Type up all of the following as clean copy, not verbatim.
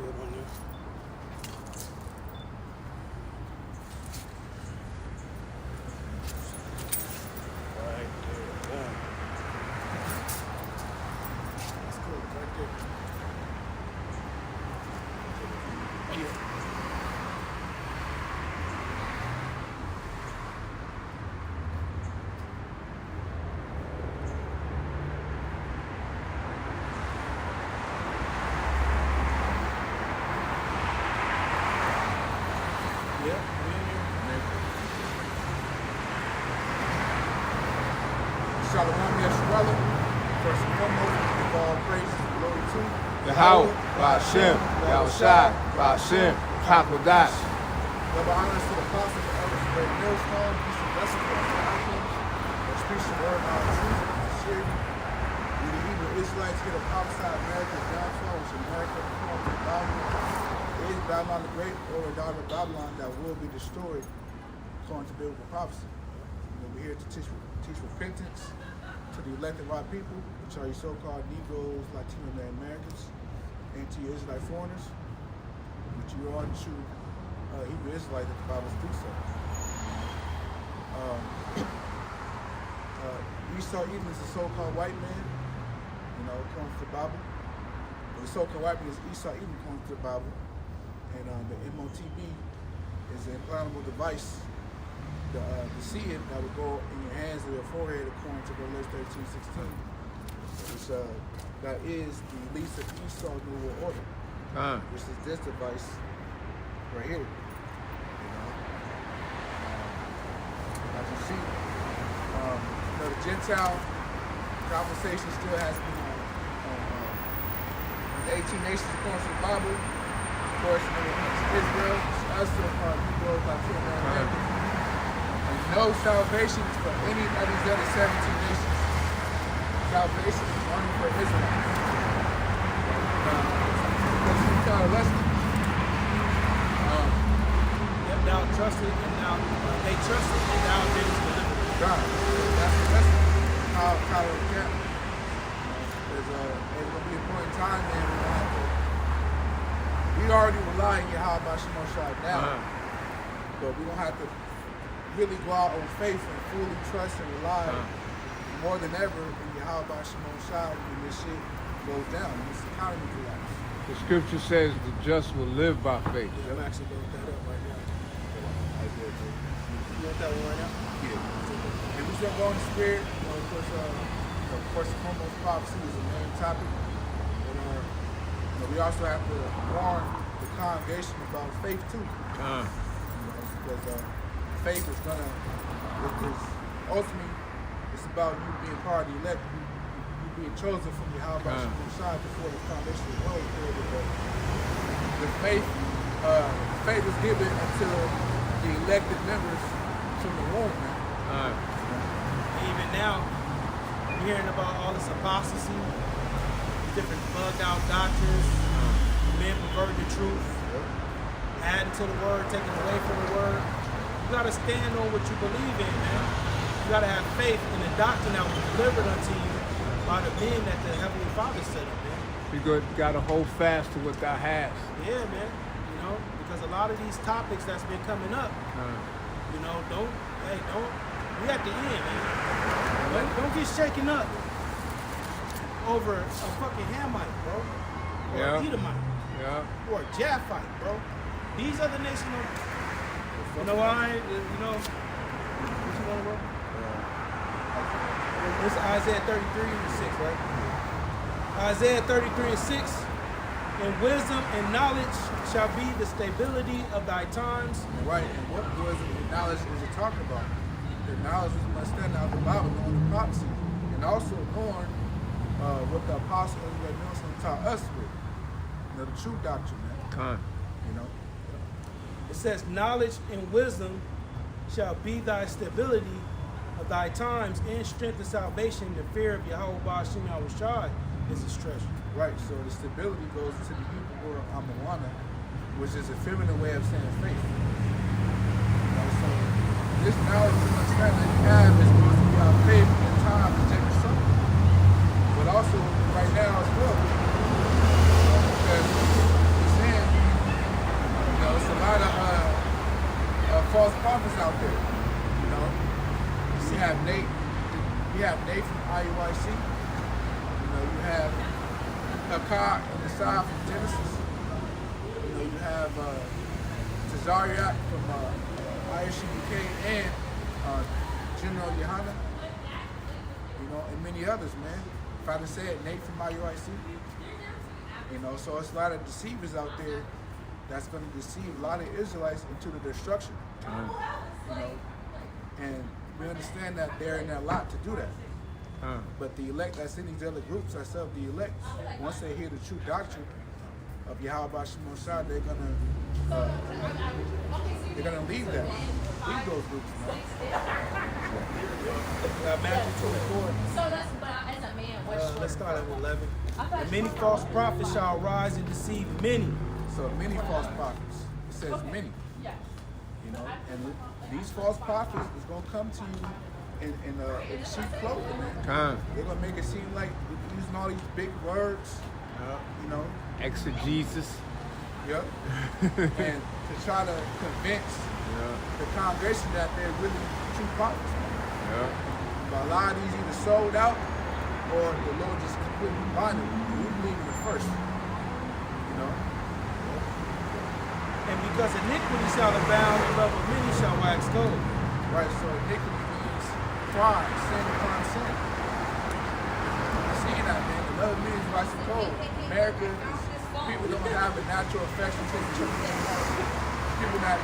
good on there. Right there, boom. That's cool, right there. Yeah. Shalom Yeshua. First and foremost, we give all praise and glory to Yahweh, Ba'ashem, Yahushai, Ba'ashem, Hakodash. Double honors to the apostles and elders of Great Millstone, peace and blessings for our Africans, that speaks the word of our truth and sincerity. We the Hebrew Israelites get a prophesied America's downfall, which America according to the Bible is Babylon the Great, or a daughter of Babylon that will be destroyed according to biblical prophecy. We're here to teach repentance to the elected white people, which are your so-called Negroes, Latino Americans, and to your Israelite foreigners, which you are the true Hebrew Israelite that the Bible speaks of. Esau Edom is a so-called white man, according to the Bible. The so-called white man is Esau Edom, according to the Bible. And the MOTB is an implantable device, the seed that would go in your hands or your forehead, according to Revelation 13:16. Which that is the least of Esau's New World Order, which is this device right here. As you see, the Gentile conversation still has been on 18 nations according to the Bible. Of course, Israel, us, Negroes, Latino Americans. No salvation for any of these other 17 nations. Salvation is only for Israel. Because you tell a lesson. Thou trusted and now they trusted and thou didst deliver. God. That's the lesson. How it can. There's going to be a point in time, man, we already rely on Yahweh Shemashai now. But we don't have to really go out on faith and fully trust and rely more than ever in Yahweh Shemashai when this shit goes down, when this economy collapses. The scripture says the just will live by faith. Yeah, I'm actually going to look that up right now. You want that one right now? Yeah. And we still go in the spirit. Of course, the foremost prophecy is the main topic. And we also have to warn the congregation about faith too. Because faith is ultimately, it's about you being part of the elect, you being chosen from the Yahweh side before the foundation of the world. The faith was given unto the elected members from the womb, man. Even now, we're hearing about all this apostasy, different bugged out doctrines, men perverting the truth, adding to the word, taking away from the word. You gotta stand on what you believe in, man. You gotta have faith in the doctrine that was delivered unto you by the men that the Heavenly Father set up, man. You gotta hold fast to what thou hast. Yeah, man. Because a lot of these topics that's been coming up, we at the end, man. Don't get shaken up over a fucking Hamite, bro. Or an Edomite. Or a Japhite, bro. These other nations what you want to bro? It's Isaiah 33:6, right? Isaiah 33:6. And wisdom and knowledge shall be the stability of thy times. Right, and what wisdom and knowledge is it talking about? The knowledge is must stand out of the Bible, knowing the prophecy, and also knowing what the apostles that Nelson taught us with. The true doctrine, man. It says, knowledge and wisdom shall be thy stability of thy times, and strength of salvation. The fear of Yahweh Ba'ashem Yahushai is his treasure. Right, so the stability goes to the Hebrew word Amawana, which is a feminine way of saying faith. So this knowledge and understanding that you have is supposed to be our faith in time to take us something. But also right now as well. Because he's saying Nate from IUIC. You know, you have Hakkad on the side from Genesis. You know, you have Tazariak from ISUBK and General Yohana. You know, and many others, man. If I just said Nate from IUIC. You know, so it's a lot of deceivers out there that's going to deceive a lot of Israelites into the destruction. You know, and we understand that they're in their lot to do that. But the elect that's in these other groups, that's of the elect, once they hear the true doctrine of Yahweh Shimon Shah, they're gonna leave that, leave those groups. Matthew 24. Let's start at 11. And many false prophets shall rise and deceive many. So many false prophets. It says many. You know, and these false prophets is gonna come to you in sheep clothing, man. They're gonna make it seem like we're using all these big words. You know. Exegesis. Yep. And to try to convince the congregation that they're really true prophets. But a lot of these either sold out or the Lord just completely blinded them. We believe in it first. You know? And because iniquity shall abound, the love of many shall wax cold. Right, so iniquity means pride, sin upon sin. You're seeing that, man. The love of many is wax cold. America is, people don't have a natural affection for each other. People not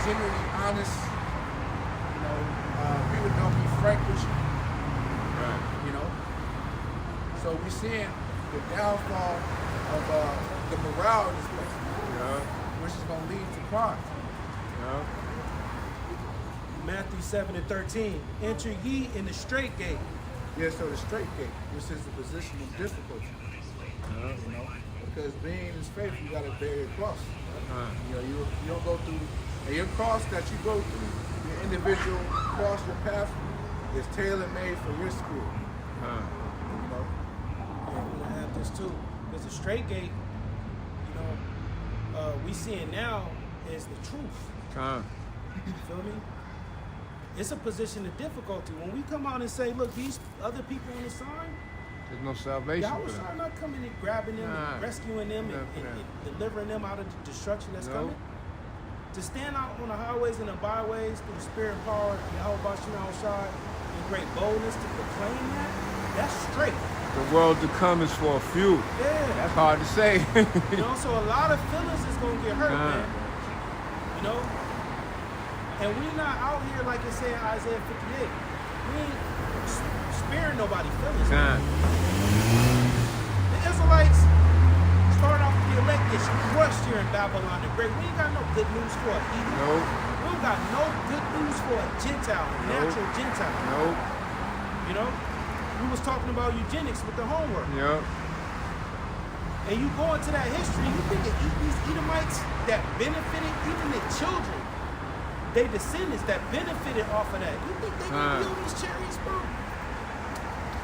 genuinely honest. You know, people don't be frank with you. Right. You know? So we're seeing the downfall of the morale in this place. Which is going to lead to crime. Matthew 7:13. Enter ye in the straight gate. Yeah, so the straight gate, which is the position of difficulty. You know, because being in His faith, you got to bear your cross. You know, you don't go through, and your cross that you go through, your individual cross, your path, is tailor made for your spirit. You know, And we're gonna have this too. Because the straight gate, you know, we seeing now is the truth. You feel me? It's a position of difficulty. When we come out and say, look, these other people on the sign, There's no salvation for Yahweh them. not coming and grabbing them and rescuing them and delivering them out of the destruction that's coming. To stand out on the highways and the byways through the spirit and power of Yahweh Shimon Shah in great boldness to proclaim that's straight. The world to come is for a few. Yeah. That's hard to say. You know, so a lot of feelings is gonna get hurt, man. You know? And we not out here like it said in Isaiah 58. We ain't sparing nobody feelings. The Israelites start off with the elect is crushed here in Babylon the Great. We ain't got no good news for a heathen. Nope. We ain't got no good news for a Gentile, natural Gentile. Nope. You know? We was talking about eugenics with the homework. Yep. And you go into that history, you think that these Edomites that benefited, even the children, they descendants that benefited off of that. You think they gonna build these chariots, bro?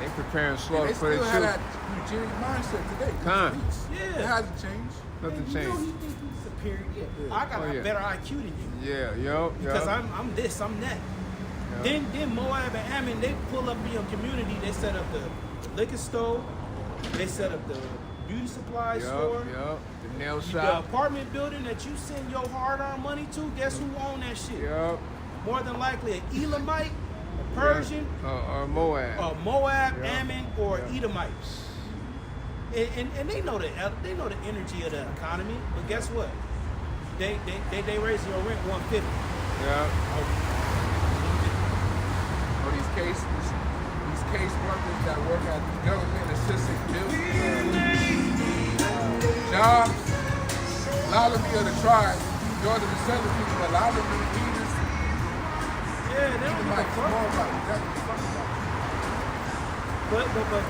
They preparing slaughter they for their still have children. that eugenic mindset today. Yeah. It hasn't changed. Nothing You know changed. he think he's superior. I got a better IQ than you. Yeah, Because I'm this, I'm that. Then Moab and Ammon, they pull up in your community. They set up the liquor store. They set up the beauty supply store. The nail The shop. apartment building that you send your hard-earned money to, guess who own that shit? More than likely an Elamite, a Persian, or Moab. or Moab, Ammon, or Edomite. And they know the energy of the economy. But guess what? They raise your rent $150. Or these case workers that work at the government assisted jobs. A lot of them are the tribes. Northern and southern people, a lot of them are leaders. Yeah, they don't give a fuck.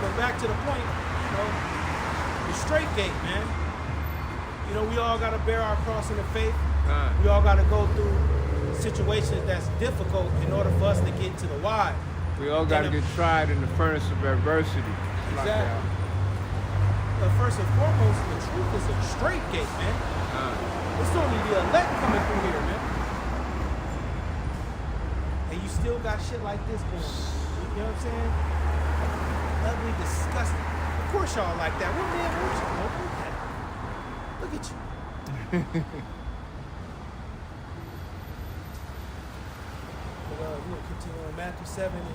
But back to the point, you know, the straight gate, man. You know, we all gotta bear our cross in the faith. We all gotta go through situations that's difficult in order for us to get to the why. We all got to get tried in the furnace of adversity. Exactly. But first and foremost, the truth is a straight gate, man. It's only the elect coming through here, man. And you still got shit like this going on. You know what I'm saying? Ugly, disgusting. Of course y'all like that. What man wants you? Look at you. We'll continue on Matthew 7 and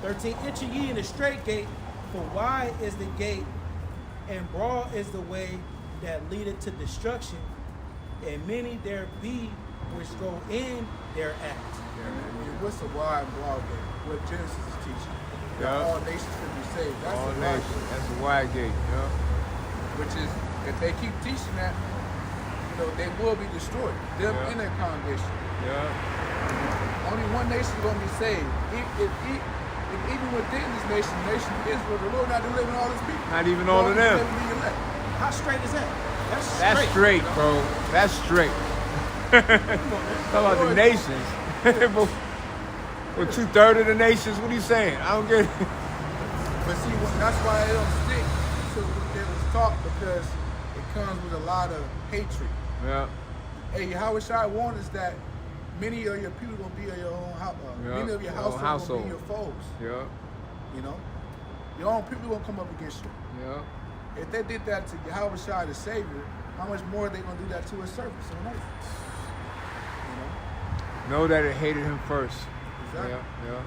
13. Enter ye in the straight gate, for wide is the gate, and broad is the way that leadeth to destruction, and many there be which go in thereat. Yeah, man. What's a wide and broad gate? What Genesis is teaching. That Yeah. all nations can be saved. That's All a wide nations. gate. That's a wide gate. Yeah. Which is, if they keep teaching that, they will be destroyed. Them Yeah. in their congregation. Yeah. Only one nation is going to be saved. If even within this nation of Israel, the Lord not delivering all his people. Not even all of them. How straight is that? That's straight, bro. That's straight. Talk about the nations. Well, 2/3 of the nations. What are you saying? I don't get it. But see, that's why they don't stick to what they was taught, because it comes with a lot of hatred. Yeah. Hey, Yahushua warned us that many of your people gonna be in your own house. Yeah, Many of your your own household gonna be household. your foes. Yeah. You know, your own people gonna come up against you. Yeah. If they did that to Yahushua the Savior, how much more are they gonna do that to his servants on earth? You Know that it hated him first. Exactly. Yeah. Yeah. know,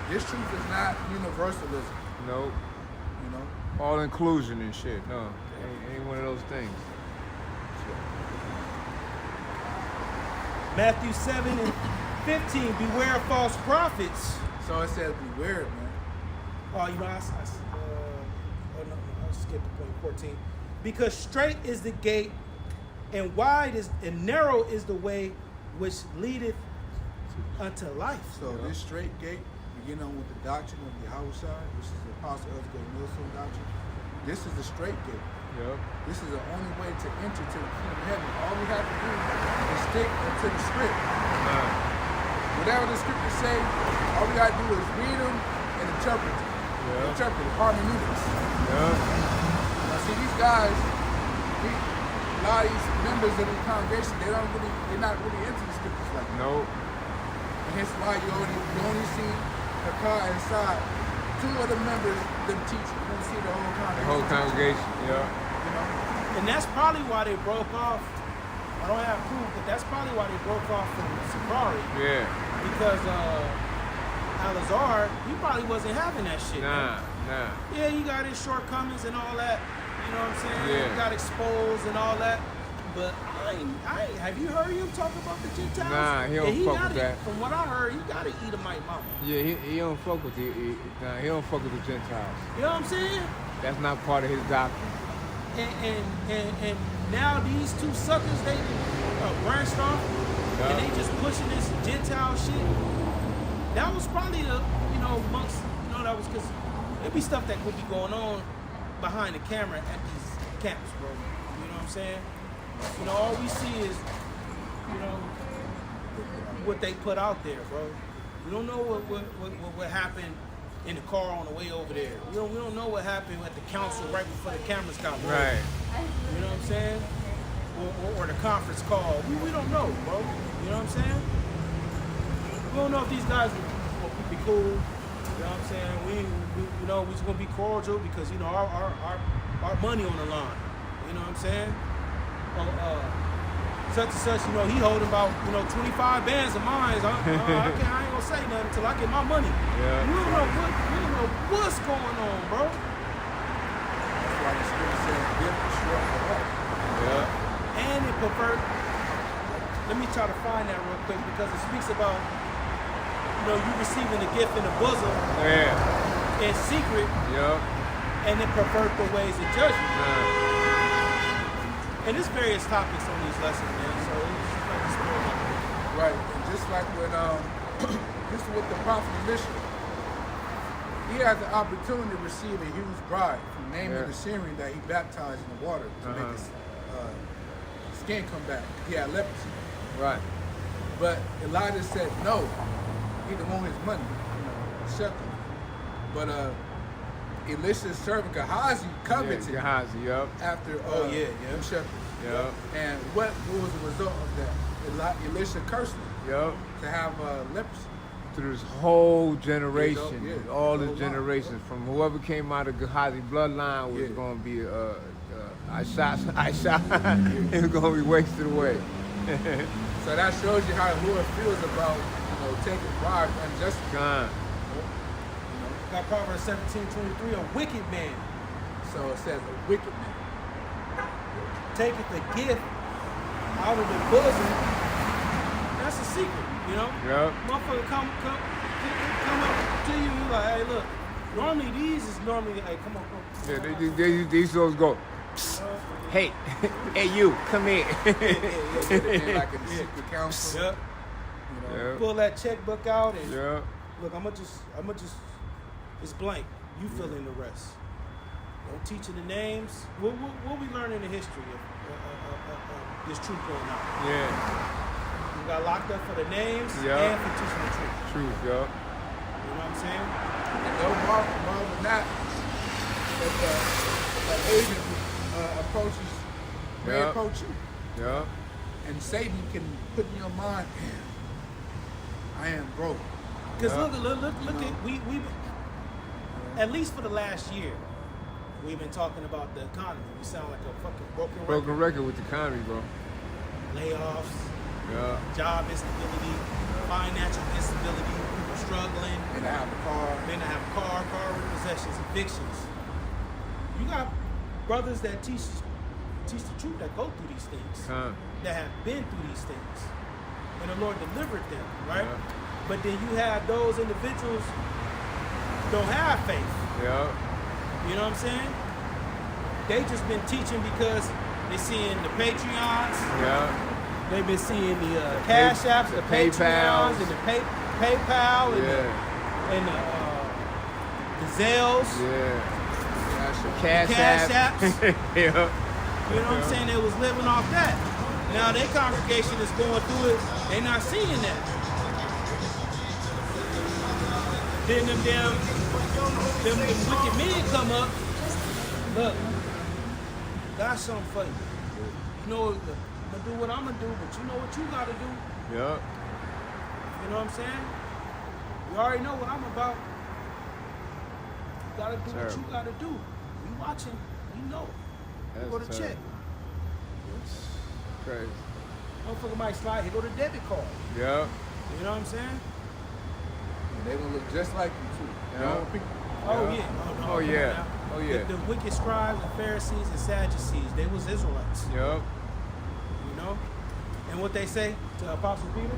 this truth is not universalism. No. You know, All inclusion and shit. No. Ain't one of those things. Matthew 7 and 15. Beware of false prophets. so it says beware, man. Oh, I skipped the point 14. Because straight is the gate, and wide is and narrow is the way which leadeth unto life. So this straight gate, beginning on with the doctrine of Yahushua, which is the Apostle of the Millstone doctrine. This is the straight gate. Yep. This is the only way to enter to the kingdom of heaven. All we have to do is stick to the script. Whatever the scriptures say, all we got to do is read them and interpret them. Yeah. Interpret it, hermeneutics. Yeah. Now see, these guys, a lot of these members of the congregation, they're not really into the scriptures like that. No. And hence why you only see Hakar and Side, two of the members them teaching. You don't see the whole congregation. The whole congregation. Yeah. You know? And that's probably why they broke off. I don't have proof, but that's probably why they broke off from Sakari. Yeah. Because Alazar, he probably wasn't having that shit. Nah. Man. Yeah, he got his shortcomings and all that. You know what I'm saying? Yeah. He got exposed and all that. But have you heard him talk about the Gentiles? Nah, he don't fuck with that. From what I heard, he got to eat a mite mama. Yeah, he don't fuck with he don't fuck with the Gentiles. You know what I'm saying? That's not part of his doctrine. And now these two suckers, they branched off, Yeah. and they just pushing this Gentile shit. That was probably amongst, that was because it'd be stuff that would be going on behind the camera at these camps, bro. You know what I'm saying? All we see is, what they put out there, bro. We don't know what happened in the car on the way over there. We don't know what happened at the council right before the cameras got rolled. Right. You know what I'm saying? Or the conference call. We don't know, bro. You know what I'm saying? We don't know if these guys will be cool. You know what I'm saying? We just gonna be cordial because our money on the line. You know what I'm saying? Such and such, he holding about 25 bands of mine. I ain't gonna say nothing until I get my money. Yeah. You don't know what's going on, bro. That's why the scripture says, "Give the short the heart." Yeah. And it pervert. Let me try to find that real quick because it speaks about you receiving the gift in the bosom Yeah. in secret, Yeah. and it pervert the ways of judgment. Nah. And there's various topics on these lessons, man. So it's just like exploring. Right, and just like when this is with the prophet Elisha, he had the opportunity to receive a huge bribe from naming the Syrian that he baptized in the water to make his skin come back. He had leprosy. Right. But Elijah said no. He didn't want his money, shekel. But Elisha's servant Gehazi coveted Gehazi, yep. after them shekels. Yep. And what was the result of that? Elisha cursed him Yep. to have leprosy. through this whole generation, Yeah, all the the whole generations, from whoever came out of Gehazi bloodline was Yeah. going to be I shot, it was going to be wasted away. So that shows you how the Lord feels about, taking bribes unjustly. God. Got Proverbs 17:23, a wicked man So it says a wicked man. taketh the gift out of the bosom. That's a secret, Yep. Motherfucker come up to you, you like, hey, look. Normally these is normally, hey, come on. Yeah, these souls go, hey, hey you, come here. Yeah, like a secret council. Yep. Yeah. Pull that checkbook out and Yeah. look, I'ma just, it's blank. You fill in the rest. Don't teach in the names. What we learn in the history of this truth going on? Yeah. We got locked up for the names Yeah. and for teaching the truth. Truth, yeah. You know what I'm saying? And no more than that, if an agent approaches, may Yeah. approach you. Yeah. And Satan can put in your mind, man, I am broke. Because Yeah. look at we at least for the last year, we've been talking about the economy. We sound like a fucking Broken record with the economy, bro. layoffs, Yeah. job instability, financial instability, people struggling, And I have a car. men that have a car repossessions, evictions. You got brothers that teach the truth, that go through these things, Con. that have been through these things, and the Lord delivered them, right? Yeah. But then you have those individuals don't have faith. Yeah. You know what I'm saying? They just been teaching because they seeing the Patreons, Yeah. they've been seeing the Cash Apps, the PayPals. Patreons, and the PayPal, and Yeah. the Zelles. Yeah. Cash Cash Apps. yeah. You know what I'm saying? They was living off that. Now their congregation is going through it. They not seeing that. Then them wicked men come up. Look, got something for you. You know, I'm gonna do what I'm gonna do, but you know what you gotta do. Yeah. You know what I'm saying? You already know what I'm about. You gotta do what you gotta do. You watching, you know. That's Go to terrible. check. Crazy. Motherfucker might slide, here go the debit card. Yeah. You know what I'm saying? And they gonna look just like you too. Yeah. Your own people. Oh Yeah. yeah. Oh, come on yeah. now. Oh, yeah. The wicked scribes and Pharisees and Sadducees, they was Israelites. Yep. You know? And what they say to Apostle Peter?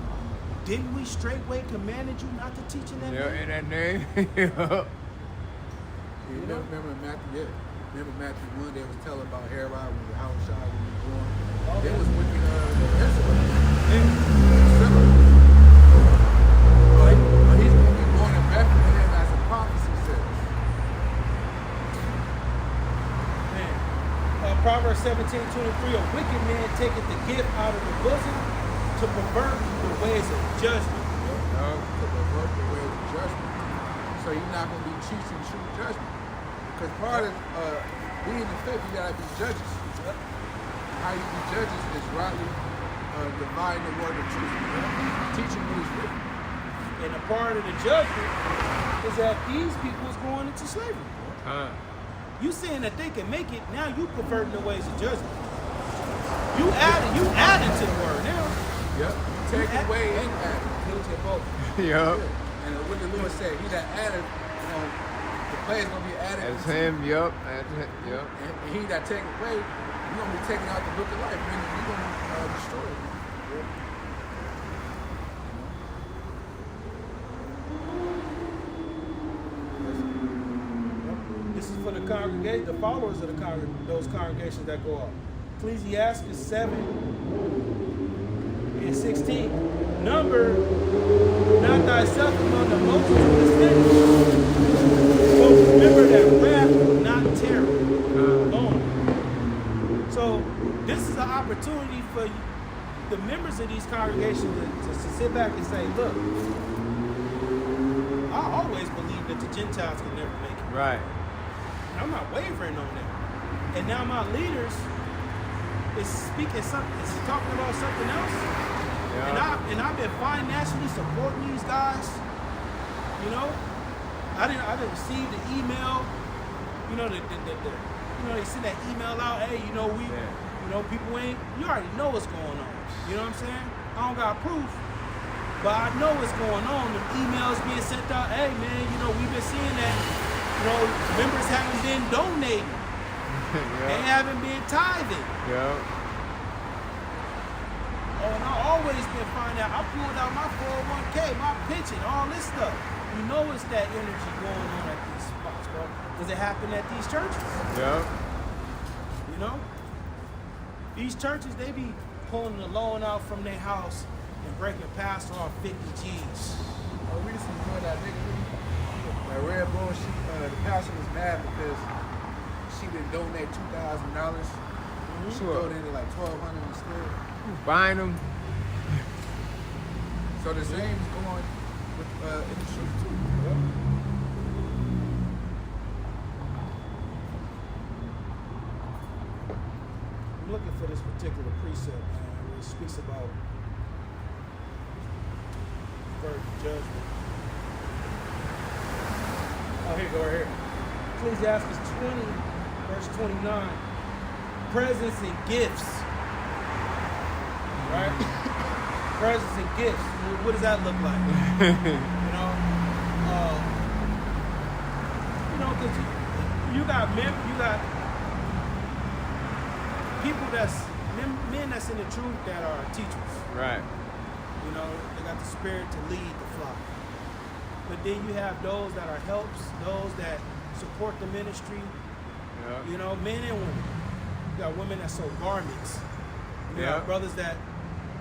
Didn't we straightway commanded you not to teach in that Yeah, name? in that name. Yeah. You know, remember Matthew? Yeah. Remember Matthew 1? They was telling about Herod when the house shot when he was born. They was wicked Israelites. Similar. But he's gonna be born in Bethlehem as a prophecy says. Man. Proverbs 17:23, a wicked man taketh the gift out of the bosom to pervert the ways of judgment. No. To pervert the way of judgment. So you're not gonna be teaching true judgment. Because part of being the faith, you gotta be judges. How you be judges is rightly dividing the word of truth, teaching what is written. And a part of the judgment is that these people is going into slavery. You saying that they can make it, now you perverting the ways of judgment. You adding to the word now. Yep. Take away and add. Guilty of both. Yep. And what the Lord said, he that added, the play is going to be added. That's him. Yep. That's it. Yep. And he that take away, you're going to be taken out the book of life. Meaning you're going to be destroyed. This is for the congregation, the followers of those congregations that go up. Ecclesiastes 7 and 16. Number not thyself among the multitude of sinners, but remember that wrath will not tarry long. So this is an opportunity for the members of these congregations to sit back and say, look, I always believed that the Gentiles could never make it. Right. I'm not wavering on that. And now my leaders is speaking something, is talking about something else. Yeah. And I've been financially supporting these guys You know, I didn't receive the email. You know, they send that email out. Hey, you know people ain't. You already know what's going on. You know what I'm saying? I don't got proof, but I know what's going on. The emails being sent out. Hey, man, you know we've been seeing that. You know, members haven't been donating. They haven't been tithing. Yeah. Oh, and I always been finding out. I pulled out my 401k, my pension, all this stuff. You know it's that energy going on at these spots, bro. Because it happened at these churches. Yeah. You know? These churches, they be pulling the loan out from their house and breaking pastor off 50 G's. We just enjoyed that nigga. That Red Bull, the pastor was mad because she didn't donate $2,000. She donated like $1,200 instead. Buying them. So the same is going with in the church too. I'm looking for this particular precept, man, where it speaks about virgin judgment. Oh, here you go, right here. Ecclesiastes 20, verse 29. Presents and gifts. Right? Presents and gifts. What does that look like? Because you got people men that's in the truth that are teachers. Right. You know, they got the spirit to lead the flock. But then you have those that are helps, those that support the ministry. Yeah. You know, men and women. You got women that sew garments. You got brothers that,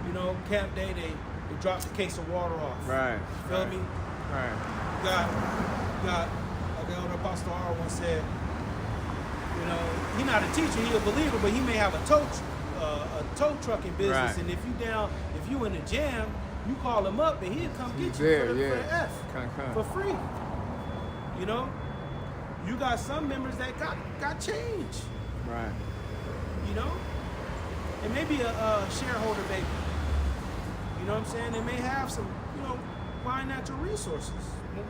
you know, camp day, they drop the case of water off. Right. Feel me? Right. You got, like the elder Apostle R once said, you know, he not a teacher, he a believer, but he may have a tow trucking business. Right. And if you in a jam, you call him up and he'll come get you there, for the yeah. F Come. for free. You know, you got some members that got change. Right. You know, it may be a shareholder baby. You know what I'm saying? They may have some, you know, financial resources.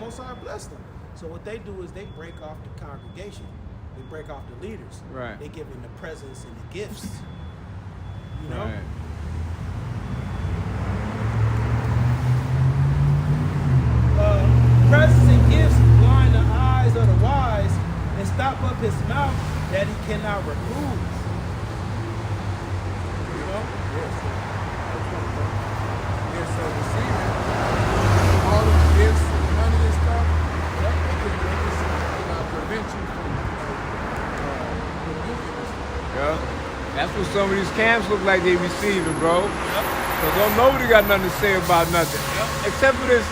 Most High bless them. So what they do is they break off the congregation. They break off the leaders. Right. They give them the presents and the gifts. You know? Right. Presents and gifts blind the eyes of the wise and stop up his mouth that he cannot remove. You know? Yes, so receiving all of the gifts and money and stuff, they can prevent you from rebuking this. Yeah. That's what some of these camps look like they receiving, bro. Because don't nobody got nothing to say about nothing. Except for this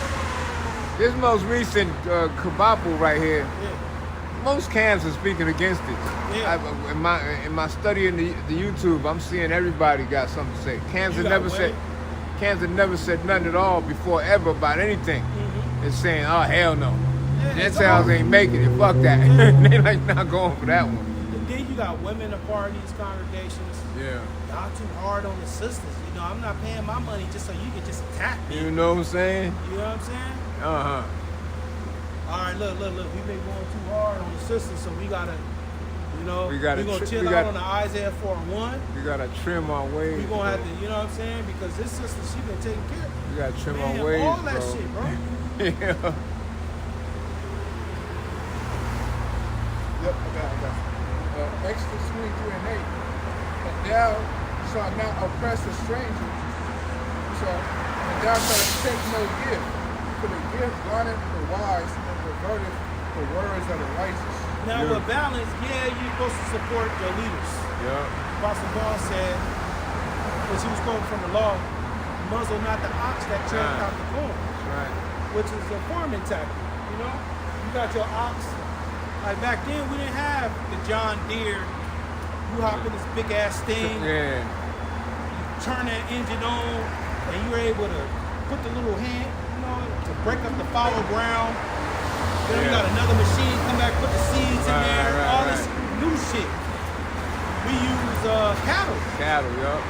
most recent kabapu right here. Yeah. Most camps are speaking against it. Yeah. In my study in the YouTube, I'm seeing everybody got something to say. Camps have never said nothing at all before ever about anything. Mm-hmm. It's saying, oh hell no. Yeah, Gentiles ain't making it. Fuck that. They like not going for that one. And then you got women a part of these congregations. Yeah. Y'all too hard on the sisters. You know, I'm not paying my money just so you can just attack me. You know what I'm saying? You know what I'm saying? Uh-huh. All right, look. We've been going too hard on the sisters, so we gotta, you know, we're gonna chill out on the Isaiah 4:1. We gotta trim our ways. We're gonna have to, you know what I'm saying? Because this sister, she been taking care of. We gotta trim Man, our ways, all that bro. shit, bro. Yeah. Yep, I got Exodus 23 and 8. And thou shalt not oppress a stranger. And thou shalt take no gift. For the gift blindeth the wise and perverteth the words of the righteous. Now with balance, you're supposed to support your leaders. Yeah. Apostle Paul said, as he was quoting from the law, muzzle not the ox that treads out the corn. That's right. Which is a farming tactic, you know? You got your ox. Like back then, we didn't have the John Deere. You hop in this big ass thing, Yeah. you turn that engine on, and you're able to put the little hand, you know, to break up the fallow ground. Then we got another machine, come back, put the seeds in there, all this new shit. We use cattle. Cattle, yup.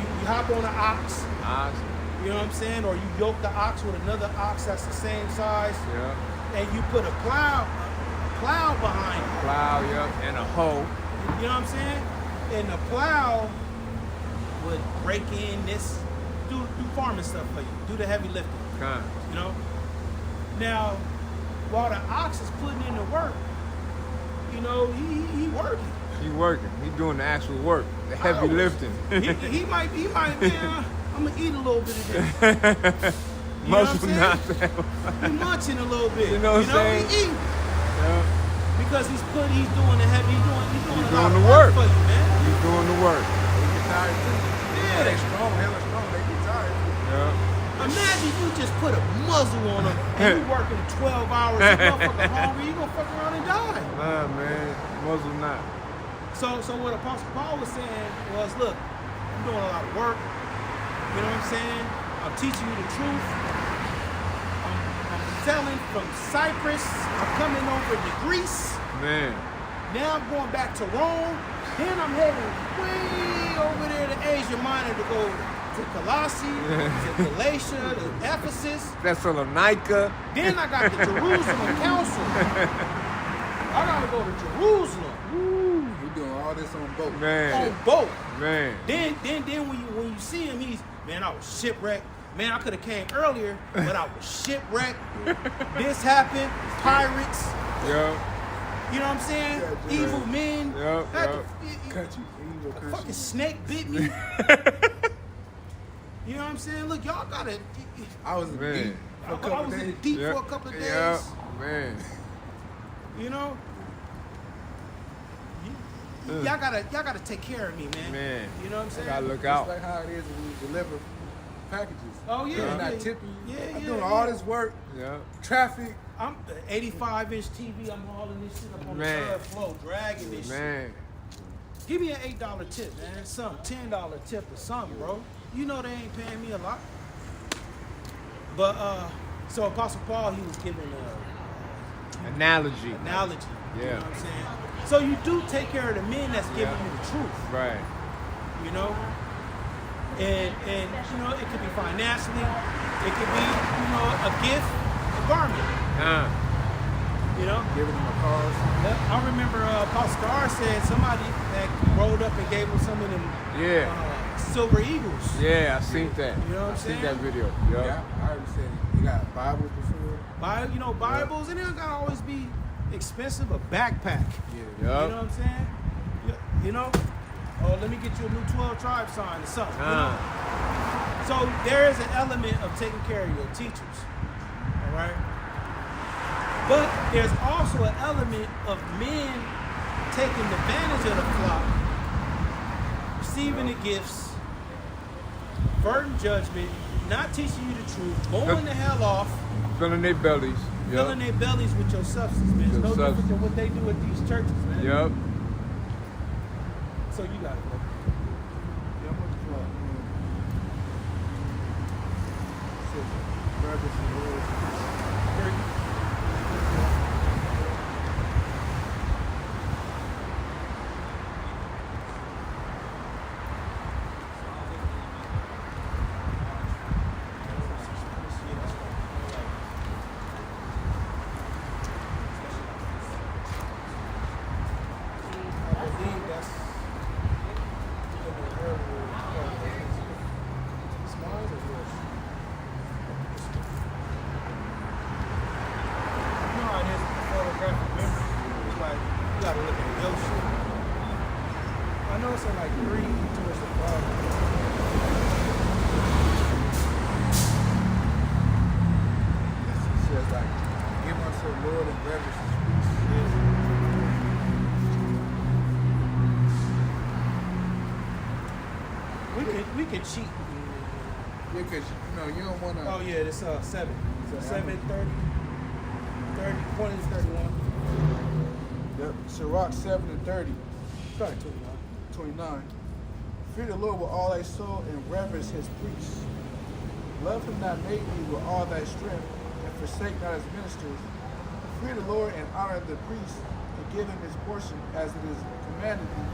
We hop on an ox. Ox. You You know what I'm saying? Or you yoke the ox with another ox that's the same size, Yeah. and you put a plow behind it. Plow, yep, and a hoe. You know what I'm saying? And the plow would break in this, do farming stuff for you, do the heavy lifting. Kind. You know? Now, while the ox is putting in the work, you know, he working. He working. He doing the actual work, the heavy lifting. he might, man, I'm gonna eat a little bit of this. You know what I'm Muscle saying? not He munching a little bit. You know what I'm saying? He eating. Yeah. Because he's doing the heavy, he's doing a lot doing of the work work. for you, man. He's doing the work. They get tired too. Yeah. They strong, hella strong. They get tired. Yeah. Imagine you just put a muzzle on him and you working 12 hours, you motherfucker hungry, you gonna fuck around and die. Nah, man. Muscle not. So what Apostle Paul was saying was, look, I'm doing a lot of work. You know what I'm saying? I'm teaching you the truth. I'm sailing from Cyprus. I'm coming over to Greece. Man. Now I'm going back to Rome. Then I'm heading way over there to Asia Minor to go to Colossae, to Galatia, to Ephesus. Thessalonica. Then I got the Jerusalem Council. I gotta go to Jerusalem. He doing all this on boat. Man. On boat. Man. Then when you see him, he's, man, I was shipwrecked. Man, I could have came earlier, but I was shipwrecked. This happened. Pirates. Yo. You know what I'm saying? Yeah, Evil men. Yep, Country, evil A country. fucking snake bit me. You know what I'm saying? Look, y'all gotta. I was in Man. deep for a I couple was in the days. deep Yep. for a couple of days. Yep. Man. You know. Y'all gotta take care of me, man. Man. You know what I'm saying? Gotta look Just out. like how it is when you deliver packages. Oh yeah. They're yeah. not tipping you. Yeah, I'm yeah, doing yeah. all this work, Yeah. traffic. I'm 85-inch TV. I'm hauling this shit up on Man. the third floor, dragging this shit. Man. Give me an $8 tip, man. Some $10 tip or something, bro. You know they ain't paying me a lot. But so Apostle Paul, he was giving Analogy. an analogy. You know Yeah. what I'm saying? So you do take care of the men that's giving Yeah. you the truth. Right. You know? And you know, it could be financially, it could be, you know, a gift, a garment. You know? Giving them a cause. I remember Apostle Star said somebody that rolled up and gave him some of them Yeah. silver eagles. Yeah, I seen that. You know what I'm I seen saying? that video. Yeah, Yeah. I already said it. You got Bibles before. You know, Bibles, and it don't gotta always be expensive. A backpack. Yeah. You Yup. know what I'm saying? You know? Oh, let me get you a new 12 tribe sign or something. You know? So there is an element of taking care of your teachers. All right? But there's also an element of men taking advantage of the flock, receiving the gifts, burden judgment, not teaching you the truth, going the hell off, Filling their bellies. filling Yup. their bellies with your substance, man. It's Your no different substance. than what they do at these churches, man. Yup. So you got it, bro. Yeah, I'm looking for brothers and Lord. I believe that's it's mine or yours? You know how it is with photographic memory. It's like you gotta look at your shit. I know it's in like 3 towards the bottom. It says like, give unto the Lord and reverence his peace. We can cheat. Yeah, because you don't want to. Oh yeah, it's 7. So 7, 30, 20 to 31. Yep. Sirach 7 and 30. Start 29. 29. Fear the Lord with all thy soul and reverence his priests. Love him that made thee with all thy strength, and forsake not his ministers. Fear the Lord and honor the priest, and give him his portion as it is commanded thee.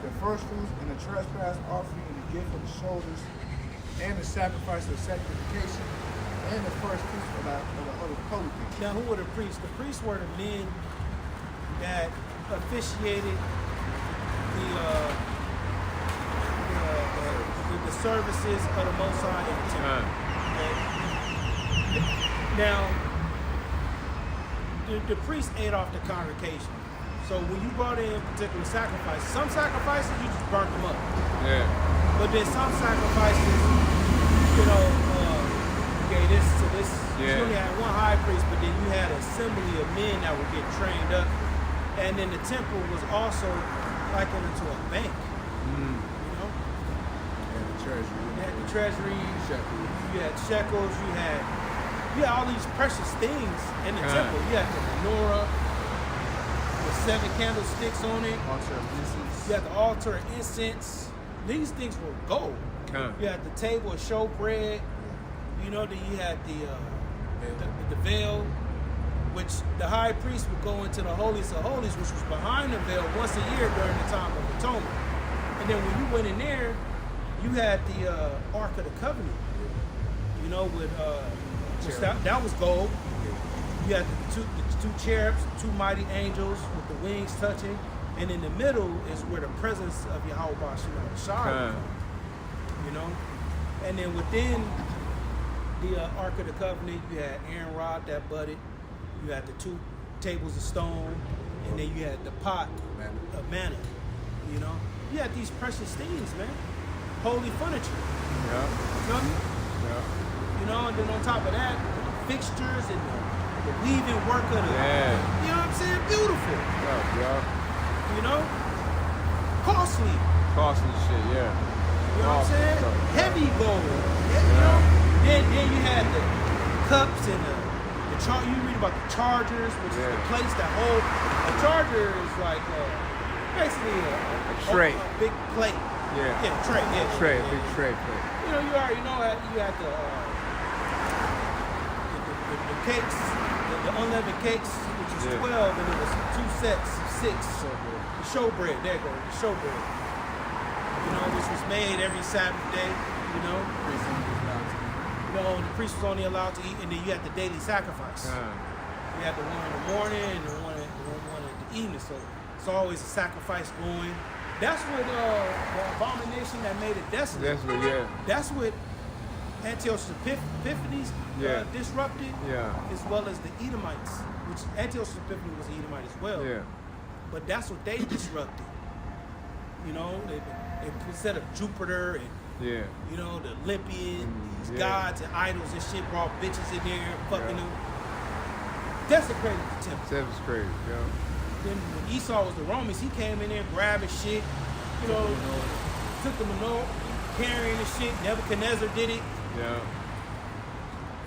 The first fruits and the trespass offering and the gift of the shoulders, and the sacrifice of sanctification, and the first fruits of the holy things. Now, who were the priests? The priests were the men that officiated the services of the Most High in the temple. Okay? Now, the priest ate off the congregation. So when you brought in particular sacrifices, some sacrifices you just burnt them up. Yeah. But then some sacrifices, you know, gave this to this. Yeah. You only had one high priest, but then you had an assembly of men that would get trained up. And then the temple was also likened into a bank. You know? And the treasury. You had the treasury, Shekels. you had shekels, you had all these precious things in the temple. You had the menorah with 7 candlesticks on it. Altar of incense. You had the altar of incense. These things were gold. You had the table of showbread. You know, then you had the veil, which the high priest would go into the holiest of holies, which was behind the veil once a year during the time of atonement. And then when you went in there, you had the Ark of the Covenant. You know, with that was gold. You had the two cherubs, 2 mighty angels with the wings touching, and in the middle is where the presence of Yahweh Shai. You know, and then within the Ark of the Covenant, you had Aaron rod that budded. You had the 2 tables of stone, and then you had the pot of manna. You know, you had these precious things, man. Holy furniture. Yeah. You know what I mean? Yeah. You know, and then on top of that, fixtures and the weaving work of the, you know what I'm saying? Beautiful. Yeah. You know? Costly. Costly shit, yeah. You know what I'm saying? Heavy gold. You know? Then you had the cups and the you read about the chargers, which is the plates that hold. A charger is like basically a tray. A big plate. Yeah, tray. Yeah, tray, a big tray plate. You know, you already know that you had the cakes, the unleavened cakes, which is 12, and it was 2 sets of 6. The showbread, there you go, the showbread. You know, which was made every Sabbath day, you know. You know, the priest was only allowed to eat, and then you had the daily sacrifice. You had the one in the morning and the one in the evening, so it's always a sacrifice going. That's what the abomination that made it desolate. That's what Antiochus Epiphanes disrupted, as well as the Edomites, which Antiochus Epiphanes was an Edomite as well. But that's what they disrupted. You know, they instead of Jupiter and you know, the Olympian, these gods and idols and shit, brought bitches in there, fucking them. Desecrated the temple. Desecrated, Then when Esau was the Romans, he came in there grabbing shit, you know, took the menorah, carrying the shit. Nebuchadnezzar did it.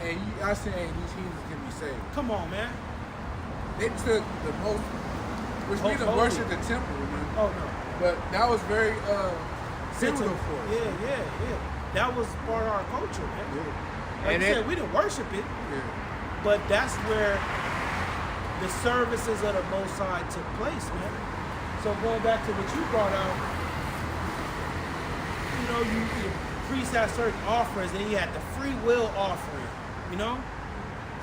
And I saying these heathens can be saved. Come on, man. They took the most, which we didn't worship the temple, man. Oh no. But that was very pivotal for us. Yeah. That was part of our culture, man. Like And you said, we didn't worship it, but that's where the services of the Most High took place, man. So going back to what you brought out, you know, the priests had certain offerings, and you had the free will offering, you know?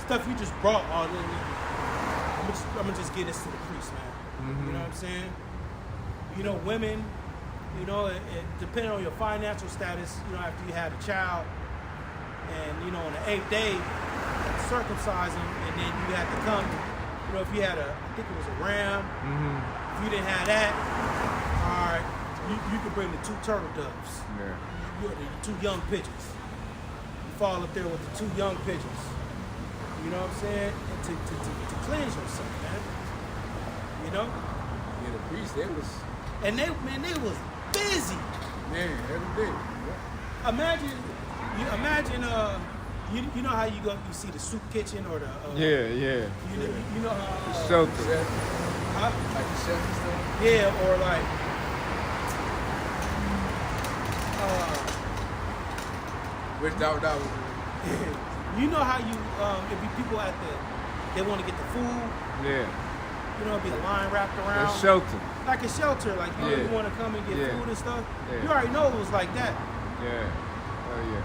Stuff you just brought all in. I'm gonna just get this to the priest, man. You know what I'm saying? You know, women, you know, it depending on your financial status, you know, after you had a child, and, you know, on the 8th day, circumcise them, and then you had to come, you know, if you had I think it was a ram, if you didn't have that, all right, you could bring the 2 turtle doves, the 2 young pigeons. You fall up there with the 2 young pigeons. You know what I'm saying? And to cleanse yourself, man. You know? Yeah, the priests, they was... And they was busy. Man, every day. Imagine, you know how you see the soup kitchen or the... You know how... The shelter. Huh? Like the chef and stuff? Yeah, or like... Which that was... You know how you, if be people they want to get the food. You know, it'd be a line wrapped around. A shelter. Like a shelter, like you want to come and get food and stuff. You already know it was like that. Oh yeah.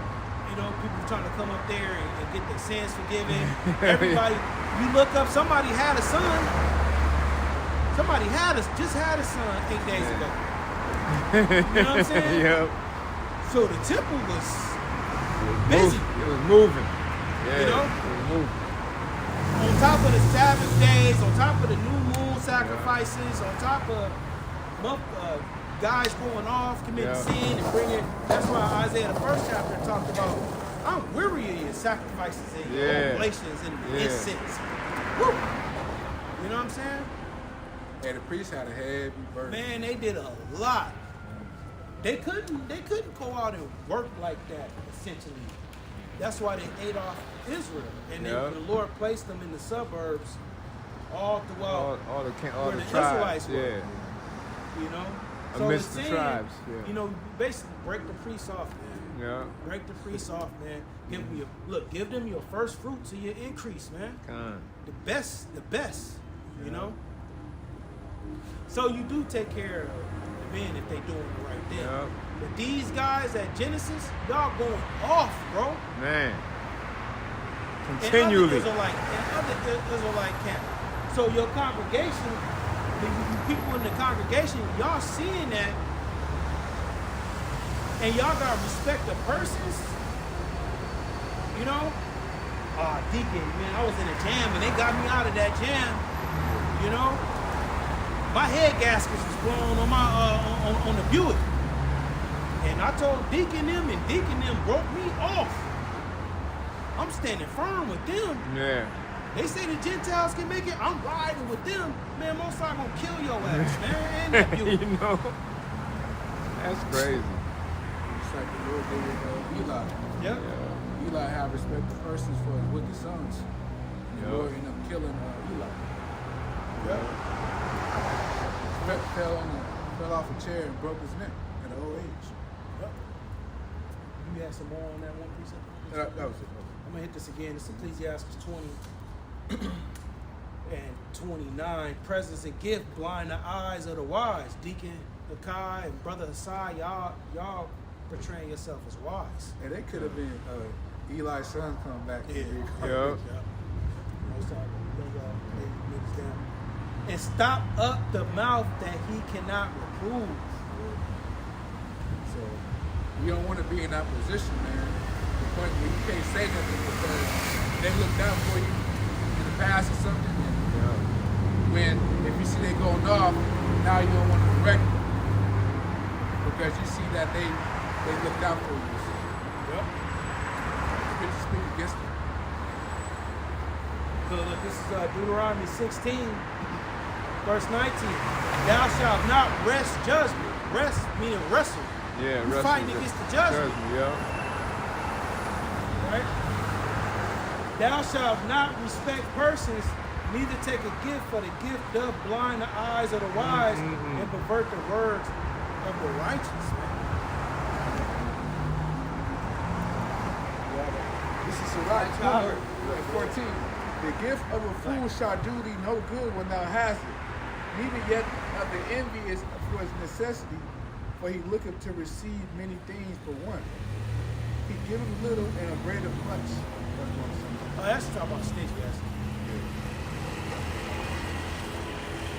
know, people trying to come up there and get their sins forgiven. Everybody, you look up, somebody had a son. Somebody just had a son 8 days ago. You know what I'm saying? Yep. So the temple was busy. It was moving. Yeah, You know? it was moving. On top of the Sabbath days, on top of the new moon sacrifices, on top of guys going off, committing sin and bringing. That's why Isaiah, the first chapter, talked about, I'm weary of your sacrifices and your oblations and incense. Woo! You know what I'm saying? And the priest had a heavy burden. Man, they did a lot. They couldn't go out and work like that, essentially. That's why they ate off Israel. And then the Lord placed them in the suburbs all throughout all the where the tribes. Israelites were. You know? So Amidst it's the saying, tribes. Yeah. you know, basically break the priests off, man. Yeah. Break the priests off, man. Give them your first fruits of your increase, man. The best, you know? So you do take care of the men if they doing the right thing. Yeah. But these guys at Genesis, y'all going off, bro. Man. Continually. In other Israelite camp. So your congregation, the people in the congregation, y'all seeing that, and y'all gotta respect the persons. You know? Deacon, man, I was in a jam and they got me out of that jam. You know? My head gaskets was blown on my on the Buick. And I told Deacon them, and Deacon them broke me off. I'm standing firm with them. Yeah. They say the Gentiles can make it. I'm riding with them. Man, most I'm gonna kill your ass, man. And that Buick. You know? That's crazy. It's like the Lord did with Eli. Yep. Yeah. Eli had respect for persons for his wicked sons. And the Lord ended up killing Eli. Yep. Fell off a chair and broke his neck at an old age. Yep. You had some more on that one precept? That was it. I'm gonna hit this again. It's Ecclesiastes 20 and 29. Presence and gift blind the eyes of the wise. Deacon Akai and Brother Asai, y'all portraying yourself as wise. And they could have been Eli's son come back. Yeah. Yeah. Most time, niggas down. And stop up the mouth that he cannot reprove. So you don't want to be in that position, man. The point where you can't say nothing because they look down for you in the past or something. And when if you see they going off, now you don't want to correct them because you see that they looked out for you. Yep. You to speak against them. So look, this is Deuteronomy 16, verse 19. Thou shalt not wrest judgment. Rest meaning wrestle. Yeah, you fighting against the judgment. Yeah. Right? Thou shalt not respect persons, neither take a gift, for the gift doth blind the eyes of the wise and pervert the words of the righteous. This is Sirach 2 and 14. The gift of a fool shall do thee no good when thou hast it. Neither yet of the envy is for his necessity, for he looketh to receive many things for one. He giveth little and upbraideth much. Oh, that's talking about stage gas.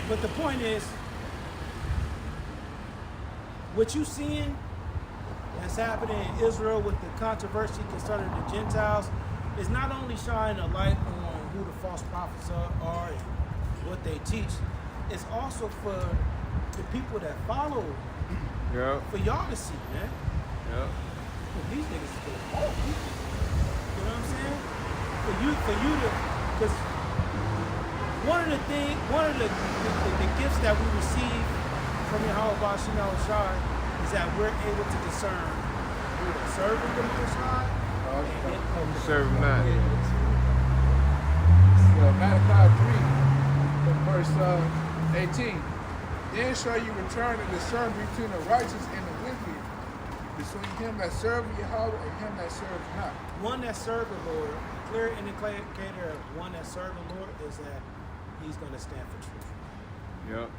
But the point is, what you seeing that's happening in Israel with the controversy concerning the Gentiles is not only shining a light on who the false prophets are and what they teach, it's also for the people that follow, for y'all to see, man. Yeah. These niggas is going off. You know what I'm saying? For you to, because one of the gifts that we receive from Yahweh Shema Shai is that we're able to discern who is serving the Most High and serve him not. Malachi 3, verse 18. Then shall you return and discern between the righteous and the wicked, between him that serveth Yahweh and him that serves not. One that serves the Lord, clear indicator of one that serves the Lord is that he's going to stand for truth. Yep.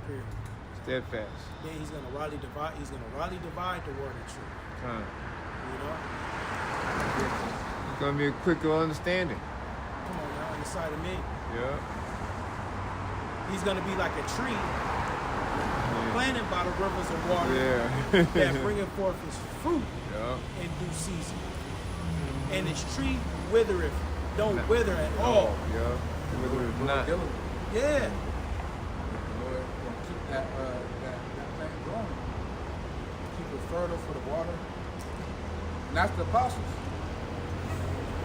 Period. Steadfast. Then he's going to rightly divide. He's going to rightly divide the word of truth. You know. It's gonna be a quicker understanding. Come on, y'all, on the side of me. Yeah. He's gonna be like a tree planted by the rivers of water Yeah. that bringeth forth his fruit Yeah. in due season. And his tree withereth, don't wither at all. Yeah. Whether it's not. Yeah. The Lord gonna keep that plant growing. Keep it fertile for the water. And that's the apostles.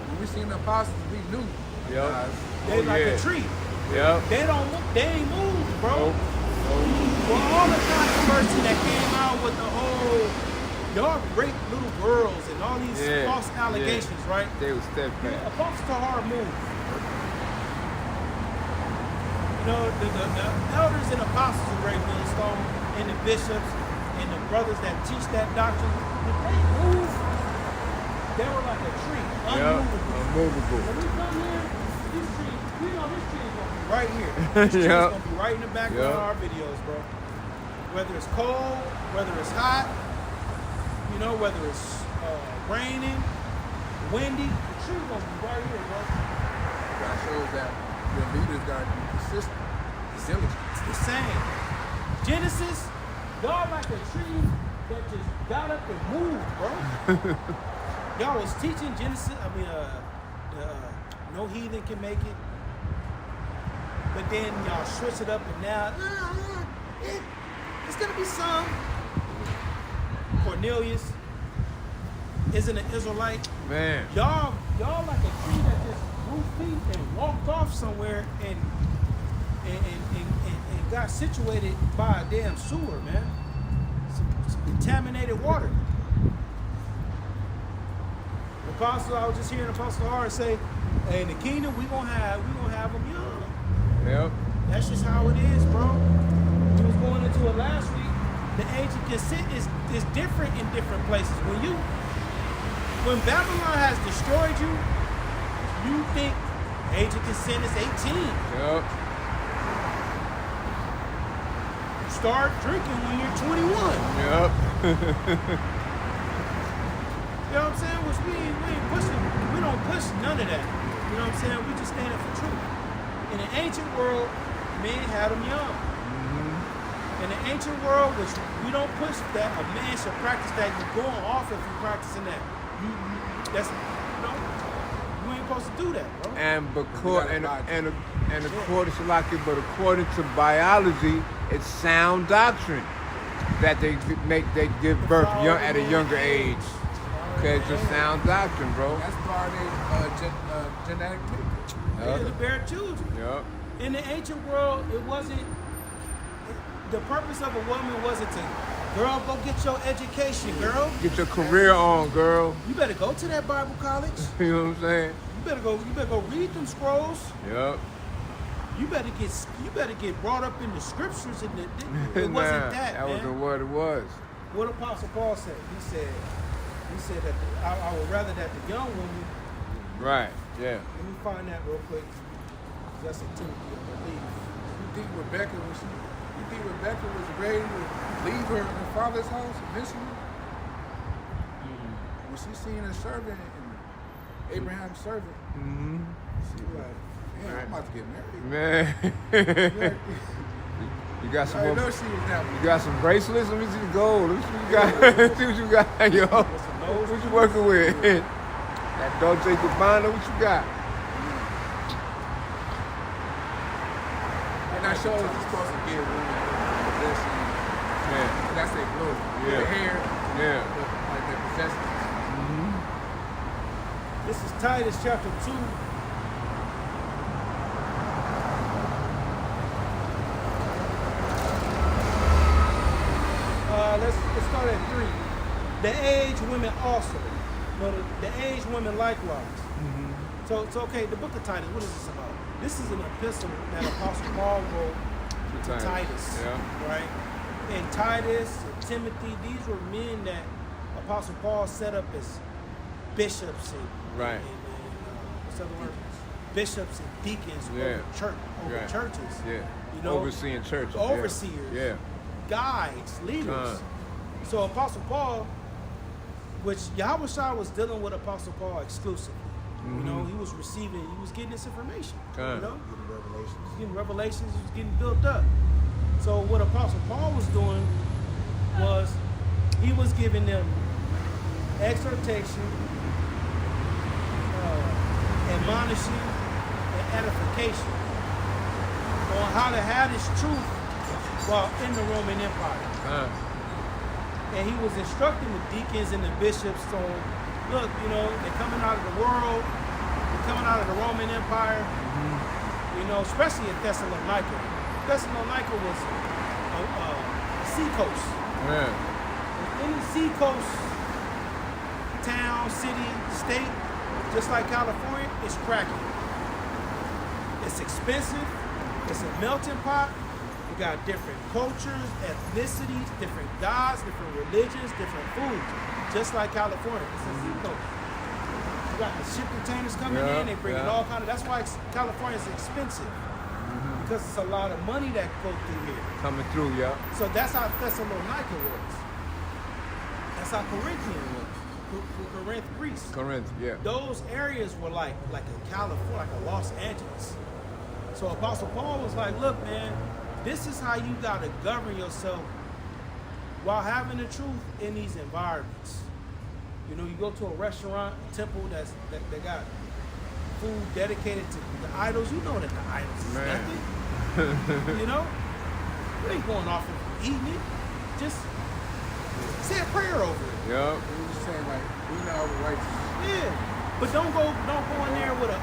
When we seen the apostles, we knew. Yep. They like yeah. a tree. Yep. They ain't moved, bro. Nope. Well, all the controversy that came out with the whole, y'all rape little girls and all these false allegations, right? They were steadfast. Apostles to hard move. You know, the elders and apostles of Great Millstone and the bishops and the brothers that teach that doctrine, if they move, they were like a tree, unmovable. Unmovable. When we come here, this tree, we know this tree is going to be right here. This tree is going to be right in the background of our videos, bro. Whether it's cold, whether it's hot, you know, whether it's raining, windy, the tree is going to be right here, bro. That shows that your leaders got to be consistent, diligent. It's the same. Genesis, y'all like a tree that just got up and moved, bro. Y'all was teaching Genesis, no heathen can make it. But then y'all switch it up and now, it's going to be some. Cornelius isn't an Israelite. Man. Y'all like a tree that just grew feet and walked off somewhere and got situated by a damn sewer, man. Some contaminated water. The apostle, I was just hearing Apostle R say, hey, in the kingdom we gonna have them young. Yep. That's just how it is, bro. We was going into it last week. The age of consent is different in different places. When Babylon has destroyed you, you think age of consent is 18. Yep. Start drinking when you're 21. Yep. You know what I'm saying? Which we ain't pushing. We don't push none of that. You know what I'm saying? We just standing for truth. In the ancient world, men had them young. In the ancient world, which we don't push that, a man should practice that. You're going off if you're practicing that. You ain't supposed to do that, bro. According to biology, it's sound doctrine that they give birth at a younger age. Okay, it's just sound doctrine, bro. That's part of genetic makeup. Yeah, to bear children. Yep. In the ancient world, it wasn't. The purpose of a woman wasn't to, girl, go get your education, girl. Get your career on, girl. You better go to that Bible college. You know what I'm saying? You better go read them scrolls. Yep. You better get brought up in the scriptures, and it wasn't that. That man. wasn't what it was. What Apostle Paul said. He said that I would rather that the young woman. Right. Yeah. Let me find that real quick. That's in Timothy, I believe. You think Rebecca was ready to leave her father's house eventually? When she seen her servant and Abraham's servant, she was like, man, I'm about to get married. Man. You got some. I know she was happy. You got some bracelets? Let me see the gold. Let me see what you got. Let's see what you got, yo. What you working with? That Dolce Gabbana, what you got? And that shows you're supposed to give women possession. Yeah. That's their glory. Yeah. Their hair. Yeah. Like their possessions. This is Titus chapter 2. Let's start at 3. The aged women also. No, the aged women likewise. So okay, the book of Titus, what is this about? This is an epistle that Apostle Paul wrote to Titus. Yeah. Right? And Titus and Timothy, these were men that Apostle Paul set up as bishops and, Right. and what's the other word? Bishops and deacons over churches. Yeah. You know, Overseeing churches. overseers. Yeah. Guides, leaders. So Apostle Paul, which Yahweh Shai was dealing with Apostle Paul exclusively. Mm-hmm. You know, he was getting this information. Okay. You know, Getting revelations. he was getting revelations, he was getting built up. So what Apostle Paul was doing was he was giving them exhortation, admonishing, and edification on how to have this truth while in the Roman Empire. And he was instructing the deacons and the bishops on, look, you know, they're coming out of the world, they're coming out of the Roman Empire, you know, especially at Thessalonica. Thessalonica was a seacoast. Any seacoast town, city, state, just like California, it's cracking. It's expensive. It's a melting pot. You got different cultures, ethnicities, different gods, different religions, different foods. Just like California, it's a seacoast. You got the ship containers coming in. They bring in all kind of. That's why California is expensive because it's a lot of money that go through here. Coming through, yeah. So that's how Thessalonica was. That's how Corinthian was. Corinth, Greece. Corinth, yeah. Those areas were like a California, like a Los Angeles. So Apostle Paul was like, look, man, this is how you got to govern yourself while having the truth in these environments. You know, you go to a restaurant, a temple that got food dedicated to the idols. You know that the idols is nothing. You know? You ain't going off and eating it. Just say a prayer over it. Yep. He was saying like, we know the righteous. Yeah, but don't go in there with a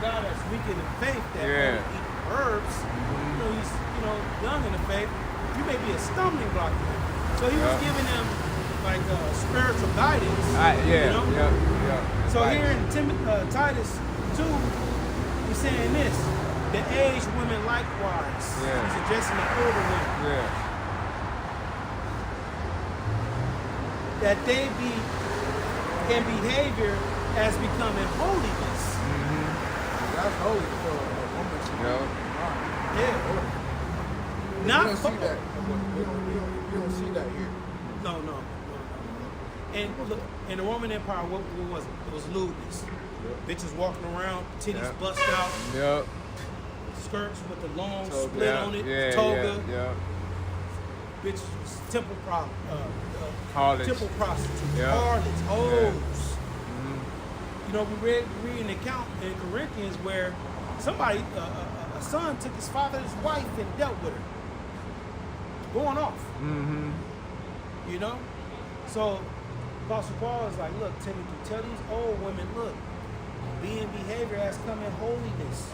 guy that's weak in the faith that only eat herbs. You know, he's young in the faith. You may be a stumbling block to him. So he was giving them like spiritual guidance. You know? Yeah. So here in Titus 2, he's saying this: the aged women likewise. He's addressing the older women. Yeah. That they be in behavior as becoming holiness. That's holy for a woman to Yeah. We Not don't see that. We don't see that here. No. And look, in the Roman Empire, what was it? It was lewdness. Bitches walking around, titties bust out. Yep. Skirts with the long Toga. split on it. Yeah. Toga. Yeah. Bitches, temple Harlots. temple prostitutes, Yeah. harlots, hoes. You know, we read an account in Corinthians where somebody, a son took his father's wife and dealt with her. Going off. You know? So Apostle Paul is like, look, Timothy, tell these old women, look, be in behavior as come in holiness,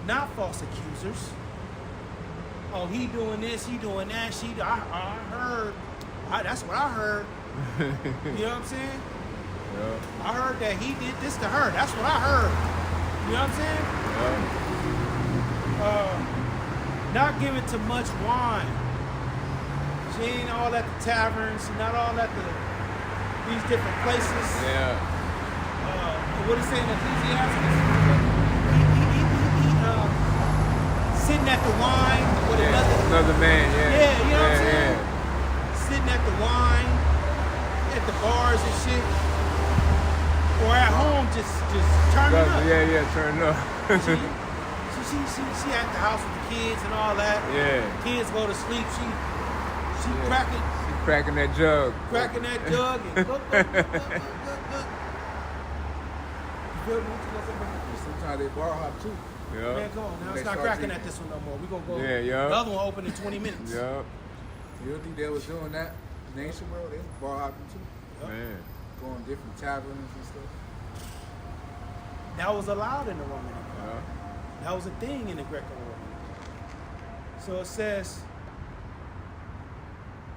not false accusers. Oh, he doing this, he doing that. I heard. That's what I heard. You know what I'm saying? Yeah. I heard that he did this to her. That's what I heard. You know what I'm saying? Not giving too much wine. She ain't all at the taverns. She not all at these different places. Yeah. What is saying in Ecclesiastes? Sitting at the wine with Another man, yeah. Yeah, you know what I'm saying? Sitting at the wine, at the bars and shit. Or at home just turning up. Yeah, turn up. She at the house with the kids and all that. Yeah. Kids go to sleep. She Cracking that jug. cracking that jug and look. You feel me? Sometimes they bar hop too. Yeah. Man, come on now. They It's not start cracking drinking. at this one no more. We're going to go. Yeah. The other one open in 20 minutes. Yeah. You don't think they was doing that in the ancient world? They was bar hopping too. Man. Going different taverns and stuff. That was allowed in the Roman Empire. Yeah. That was a thing in the Greco-Roman. So it says,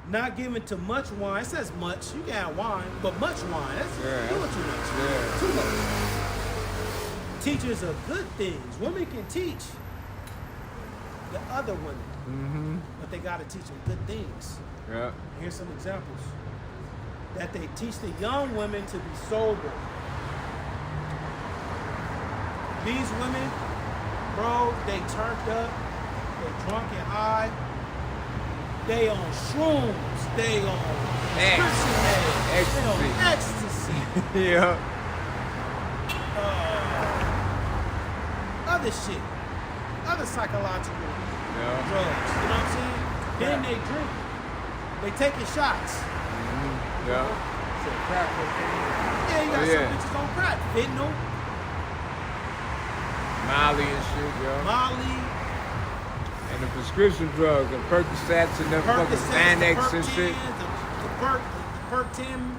not giving to much wine. It says much. You can have wine, but much wine. That's doing too much. Yeah. Too much. Teachers of good things. Women can teach the other women, but they got to teach them good things. Yeah. Here's some examples. That they teach the young women to be sober. These women, bro, they turned up, they drunk and high. They on shrooms. They on prescription meds. They on ecstasy. Yeah. Other shit. Other psychological drugs. You know what I'm saying? Then they drink. They taking shots. Yeah. So crack cocaine. Yeah, you got some bitches on crack. Fentanyl, Molly and shit, yo. Molly, And the prescription drugs, the Percocets and the fucking Xanax and shit. the Perc 10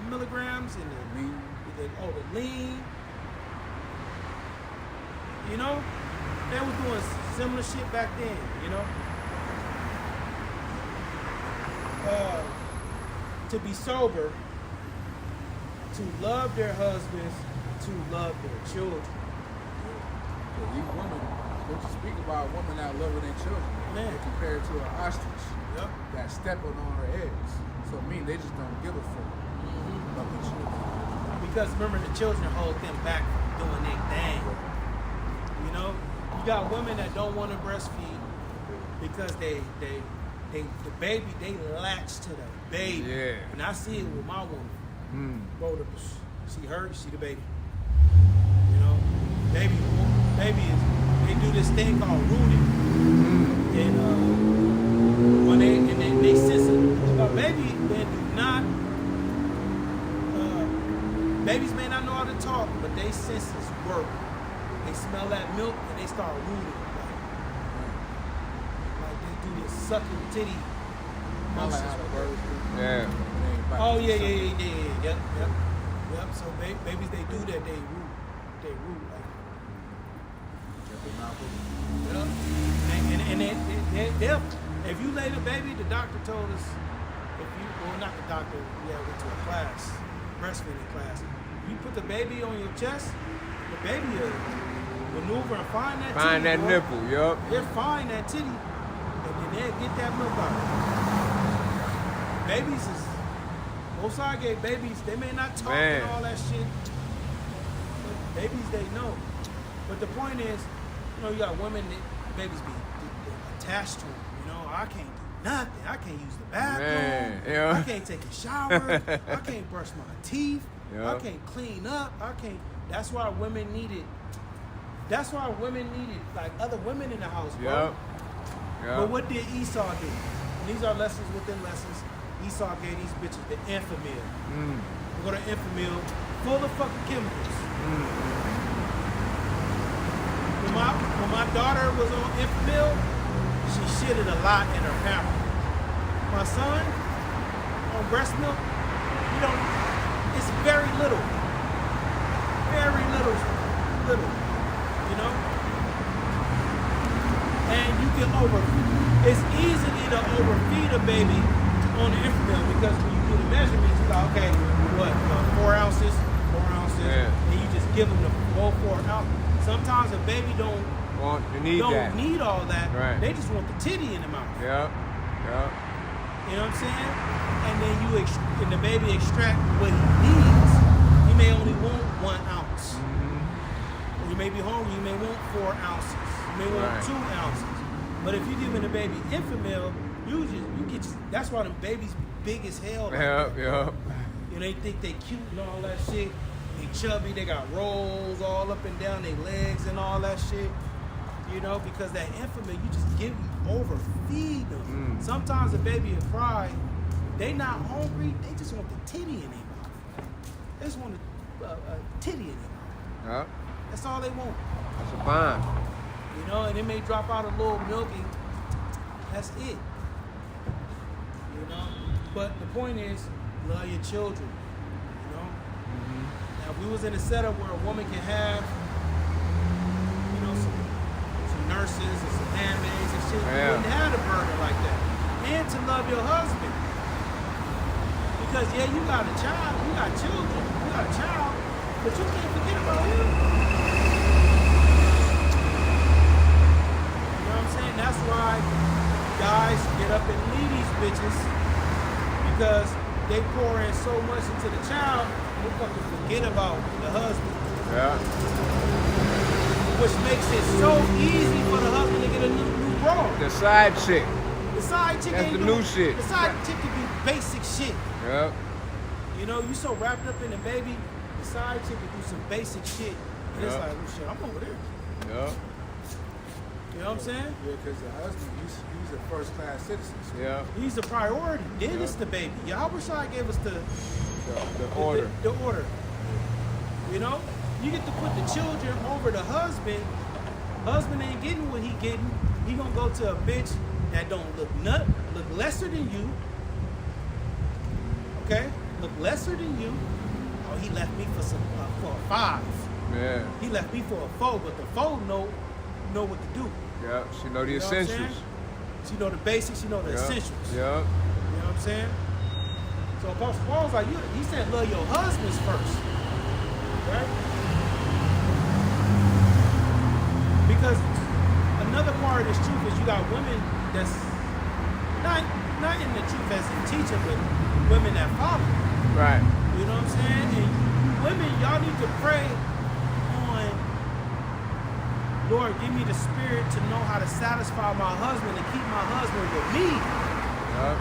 milligrams and the lean. You know, they was doing similar shit back then. You know, to be sober, to love their husbands, to love their children. Yeah, these women, don't you speak about a woman that loving their children, Man. They're compared to an ostrich Yep. that's stepping on her eggs. So I mean, they just don't give a fuck about their children. Because remember, the children hold them back from doing their thing. You know, you got women that don't want to breastfeed because the baby, they latch to the baby. Yeah. And I see it with my woman. Bro, she hurt, she the baby. You know, baby is, they do this thing called rooting. And when they sense it. Baby, they do not, babies may not know how to talk, but they senses work. They smell that milk and they start rooting. Like they do this sucking titty I like motions. how the birds do. Yeah. Oh yeah. Yep. So babies, they do that. They root. Like, yep. And they'll. If you lay the baby, the doctor told us. Not the doctor. We went to a class, breastfeeding class. If you put the baby on your chest, the baby will maneuver and find that. Find titty, that bro. nipple, yup. They'll find that titty, and then they'll get that milk out. Babies is. Most side gay babies, they may not talk and all that shit, but babies, they know. But the point is, you know, you got women that babies be attached to them. You know, I can't do nothing. I can't use the bathroom. I can't take a shower. I can't brush my teeth. I can't clean up. I can't. That's why women needed like other women in the house, bro. But what did Esau do? And these are lessons within lessons. Esau gave these bitches the Enfamil. We go to Enfamil, full of fucking chemicals. When my daughter was on Enfamil, she shitted a lot in her pamper. My son, on breast milk, it's very little. Very little, you know? And you can it's easy to overfeed a baby on the Enfamil because when you do the measurements, you're like, okay, what, 4 ounces, and you just give them the whole 4 ounces. Sometimes a baby don't need all that. Right. They just want the titty in the mouth. Yep. You know what I'm saying? And then and the baby extract what he needs. He may only want 1 ounce. Or you may be hungry, you may want 4 ounces. You may want 2 ounces. But if you're giving the baby Enfamil, that's why the babies big as hell. Like that. You know, they think they cute and all that shit. They chubby, they got rolls all up and down their legs and all that shit. You know, because that Enfamil, you just overfeed them. Sometimes a baby will cry. They not hungry, they just want the titty in their mouth. They just want a titty in their mouth. That's all they want. That's a bond. You know, and it may drop out a little milk and that's it. You know? But the point is, love your children. You know? Now, if we was in a setup where a woman can have, you know, some nurses and some handmaids and shit, you wouldn't have a burden like that. And to love your husband. Because, you got a child, you got children, you got a child, but you can't forget about him. You know what I'm saying? That's why guys get up and leave these bitches because they pour in so much into the child, they fucking forget about the husband. Yeah. Which makes it so easy for the husband to get a new bra. The side chick. The side chick That's ain't the doing, new shit. The side chick can be basic shit. Yep. You know, you so wrapped up in the baby, the side chick can do some basic shit. And it's Yep. like, oh shit, I'm over there. Yep. You know what I'm saying? Yeah, because the husband, he's a first-class citizen. So Yep. He's the priority. Then Yep. it's the baby. Yahweh Shai gave us The order. The order. You know? You get to put the children over the husband. Husband ain't getting what he getting. He gonna go to a bitch that don't look lesser than you. Okay? Look lesser than you. Oh, he left me for a 5. Yeah. He left me for a 4, but the 4 know what to do. Yep. She know the You know what I'm essentials. saying? She know the basics, she know the Yep. essentials. Yep. You know what I'm saying? So Apostle Paul's like, he said, love your husbands first. Right? Because another part of this truth is you got women that's not in the truth as a teacher, but women that follow. Right. You know what I'm saying? And women, y'all need to pray on, Lord, give me the spirit to know how to satisfy my husband and keep my husband with me. Yep.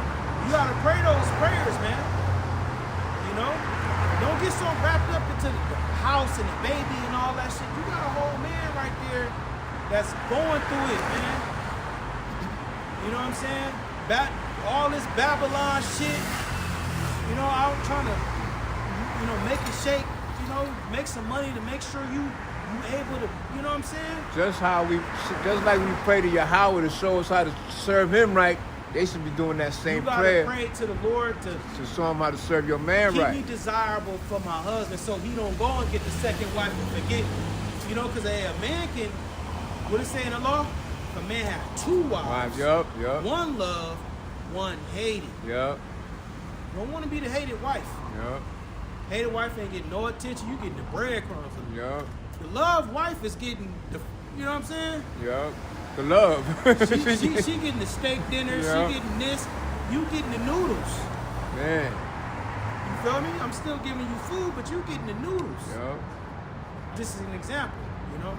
You gotta pray those prayers, man. You know? Don't get so wrapped up into the house and the baby and all that shit. You got a whole man right there that's going through it, man. You know what I'm saying? All this Babylon shit. You know, I'm trying to, make it shake. You know, make some money to make sure you able to. You know what I'm saying? Just like we pray to Yahweh to show us how to serve Him right, they should be doing that same You gotta prayer pray to the Lord to show Him how to serve your man keep right. me desirable for my husband, so he don't go and get the second wife and forget. You know, because a man can. What it say in the law? A man have 2 wives. Yup. One love, one hated. Yup. You don't want to be the hated wife. Yup. Hated wife ain't getting no attention. You getting the breadcrumbs. Yup. The love wife is getting the. You know what I'm saying? Yup. The love. She getting the steak dinner. Yeah. She getting this. You getting the noodles. Man. You feel me? I'm still giving you food, but you getting the noodles. Yup. This is an example. You know.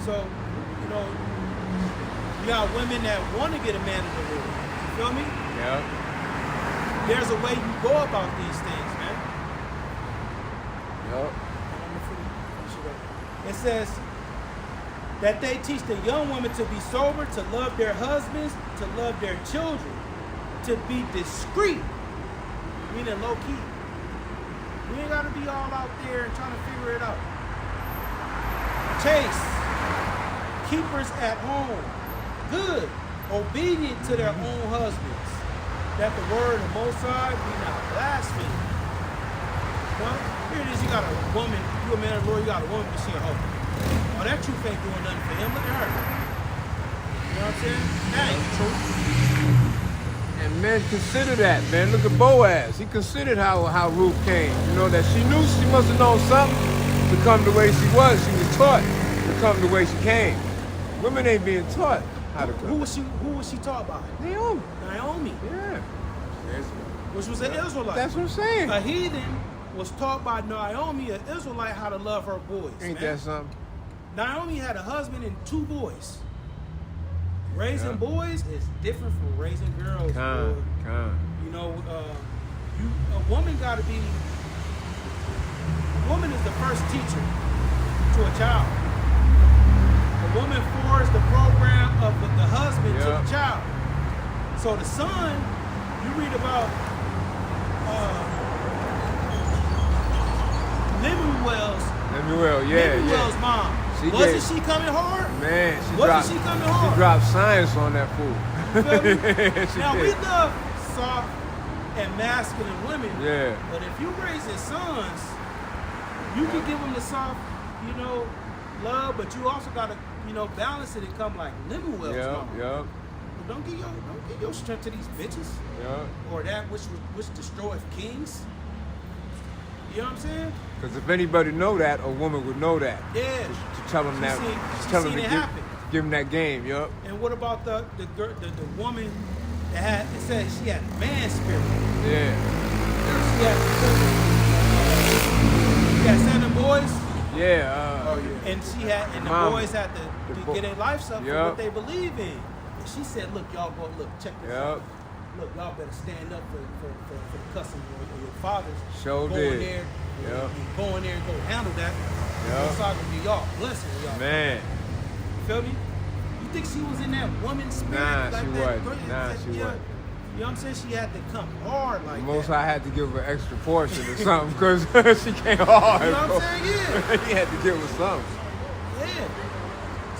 So, you know, you got women that want to get a man in the Lord. You feel me? Yup. There's a way you go about these things, man. Yup. It says that they teach the young women to be sober, to love their husbands, to love their children, to be discreet, meaning low key. We ain't gotta be all out there and trying to figure it out. Chase, keepers at home, good, obedient to their own husbands, that the word of Most High be not blasphemed. Well, here it is, you got a woman, you a man of the Lord, you got a woman, but she a hoe. Oh, that truth ain't doing nothing for him, look at her. You know what I'm saying? That ain't the truth. And men consider that, man. Look at Boaz. He considered how Ruth came. You know, that she knew she must have known something to come the way she was. She was taught to come the way she came. Women ain't being taught how to come. Who was she taught by? Naomi. Naomi, Yeah. which was an Israelite. That's what I'm saying. A heathen was taught by Naomi, an Israelite, how to love her boys. Ain't man. that something? Naomi had a husband and 2 boys. Raising Yeah. boys is different from raising girls. boy. You know, a woman got to be. A woman is the first teacher to a child. A woman forwards the program of the husband to Yeah. the child. So the son, you read about Lemuel's mom. Wasn't she coming hard? Man, Wasn't she coming hard? She dropped science on that fool. You feel me? She Now did. we love soft and masculine women. Yeah. But if you raising sons, you can give them the soft, love, but you also gotta, balance it and come like Lemuel's mom. Yeah. But don't give your strength to these bitches or that which destroyeth kings. You know what I'm saying? Because if anybody know that, a woman would know that. Yeah. To tell them She that. seen- to she tell them seen to it give, happen. give them that game. Yup. And what about the woman that had? It said she had a man spirit. Yeah. She had 7 boys. Yeah. And the Mama. boys had to get their lives up for Yup. what they believe in. she said, look, y'all go, look, check this out. Look, y'all better stand up for the customer or your fathers. Sure go did. in there, and go in there and go handle that. Yep. So I can be y'all blessing y'all. Man. You feel me? You think she was in that woman spirit? Nah, like she that? wasn't. Nah, she wasn't. You know what I'm saying? She had to come hard like Most that. I had to give her extra portion or something because she came hard. You know what bro. I'm saying? Yeah. He had to give her something. Yeah.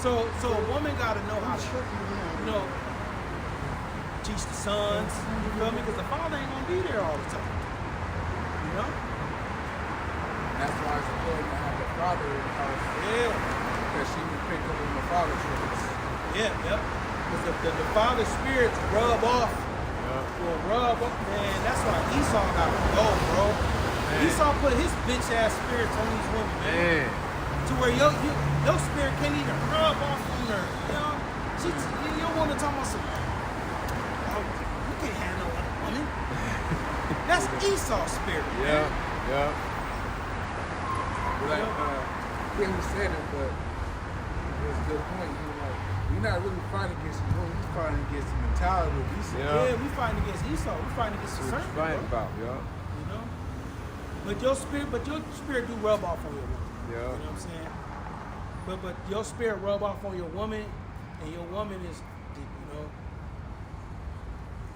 So a woman got to know how to, teach the sons. You feel me? Because the father ain't gonna be there all the time. You know? That's why it's important to have the father in the house. Yeah. Because she can pick up on the father's traits. Yeah. Because the father's spirits rub off. Will rub off. Man, that's why Esau got to go, bro. Man. Esau put his bitch ass spirits on these women, man. To where your spirit can't even rub off on her. You know? You don't want to talk about some. Oh, you can't have no other woman. That's Esau's spirit. Yeah. Like, he was saying it, but it was a good point. You know, like, you're not really fighting against the woman, you're fighting against the mentality of Esau. Yeah, we fighting against Esau. We fighting against the serpent. Fighting about, You know? But your spirit do rub off on your woman. Yeah. You know what I'm saying? But your spirit rub off on your woman, and your woman is,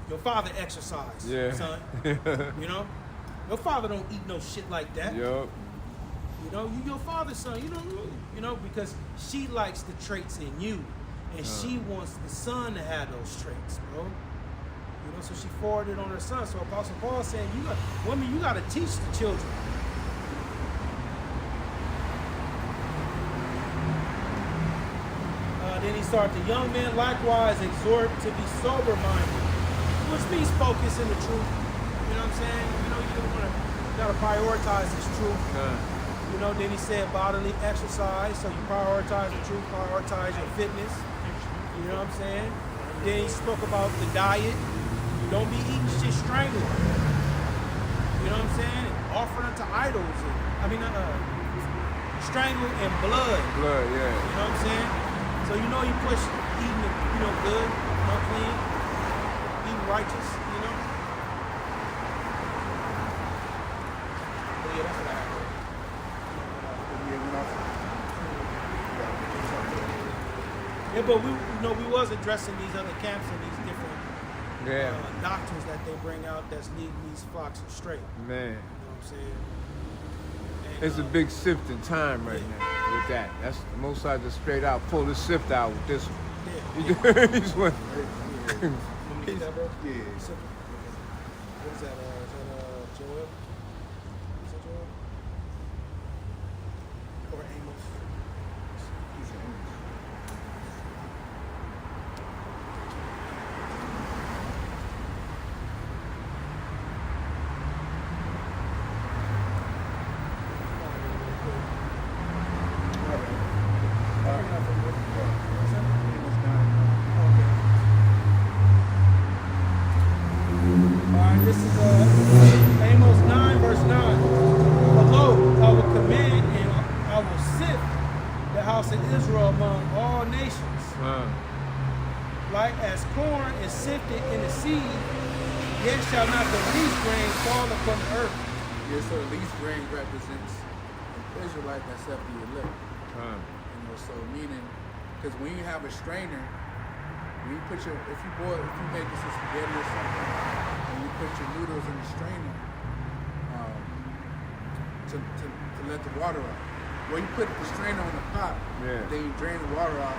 your father exercise, son. You know? Your father don't eat no shit like that. Yup. You know, you your father's son. You know, because she likes the traits in you, and she wants the son to have those traits, bro. You know, so she forwarded on her son. So Apostle Paul saying, women, you got to teach the children. Then he started, the young men likewise exhort to be sober-minded, which means focus in the truth. You know what I'm saying? You got to prioritize this truth. You know, then he said bodily exercise, so you prioritize the truth, prioritize your fitness. You know what I'm saying? Then he spoke about the diet. Don't be eating shit strangled. You know what I'm saying? Offering unto idols. Strangled and blood. Blood, yeah. You know what I'm saying? So you push eating it, good, clean, eating righteous, But yeah, that's what I have. Yeah, but we was addressing these other camps and these different doctrines that they bring out that's leading these flocks astray. Man. You know what I'm saying? And, it's a big sifting time right now with that. That's the most I just straight out pull the sift out with this one. Yeah. He's one. Let me get that, bro. Yeah. What is that? Is that Joel? Is that Joel? Or Amos? He's an Amos. This is Amos 9, verse 9. Behold, I will command and I will sift the house of Israel among all nations. Like as corn is sifted in the seed, yet shall not the least grain fall upon the earth. Yeah, so the least grain represents an Israelite that's up the elect. So meaning, because when you have a strainer, when you put if you make this a spaghetti or something, and you put your noodles in the strainer to let the water out. Well, you put the strainer on the pot, then you drain the water out,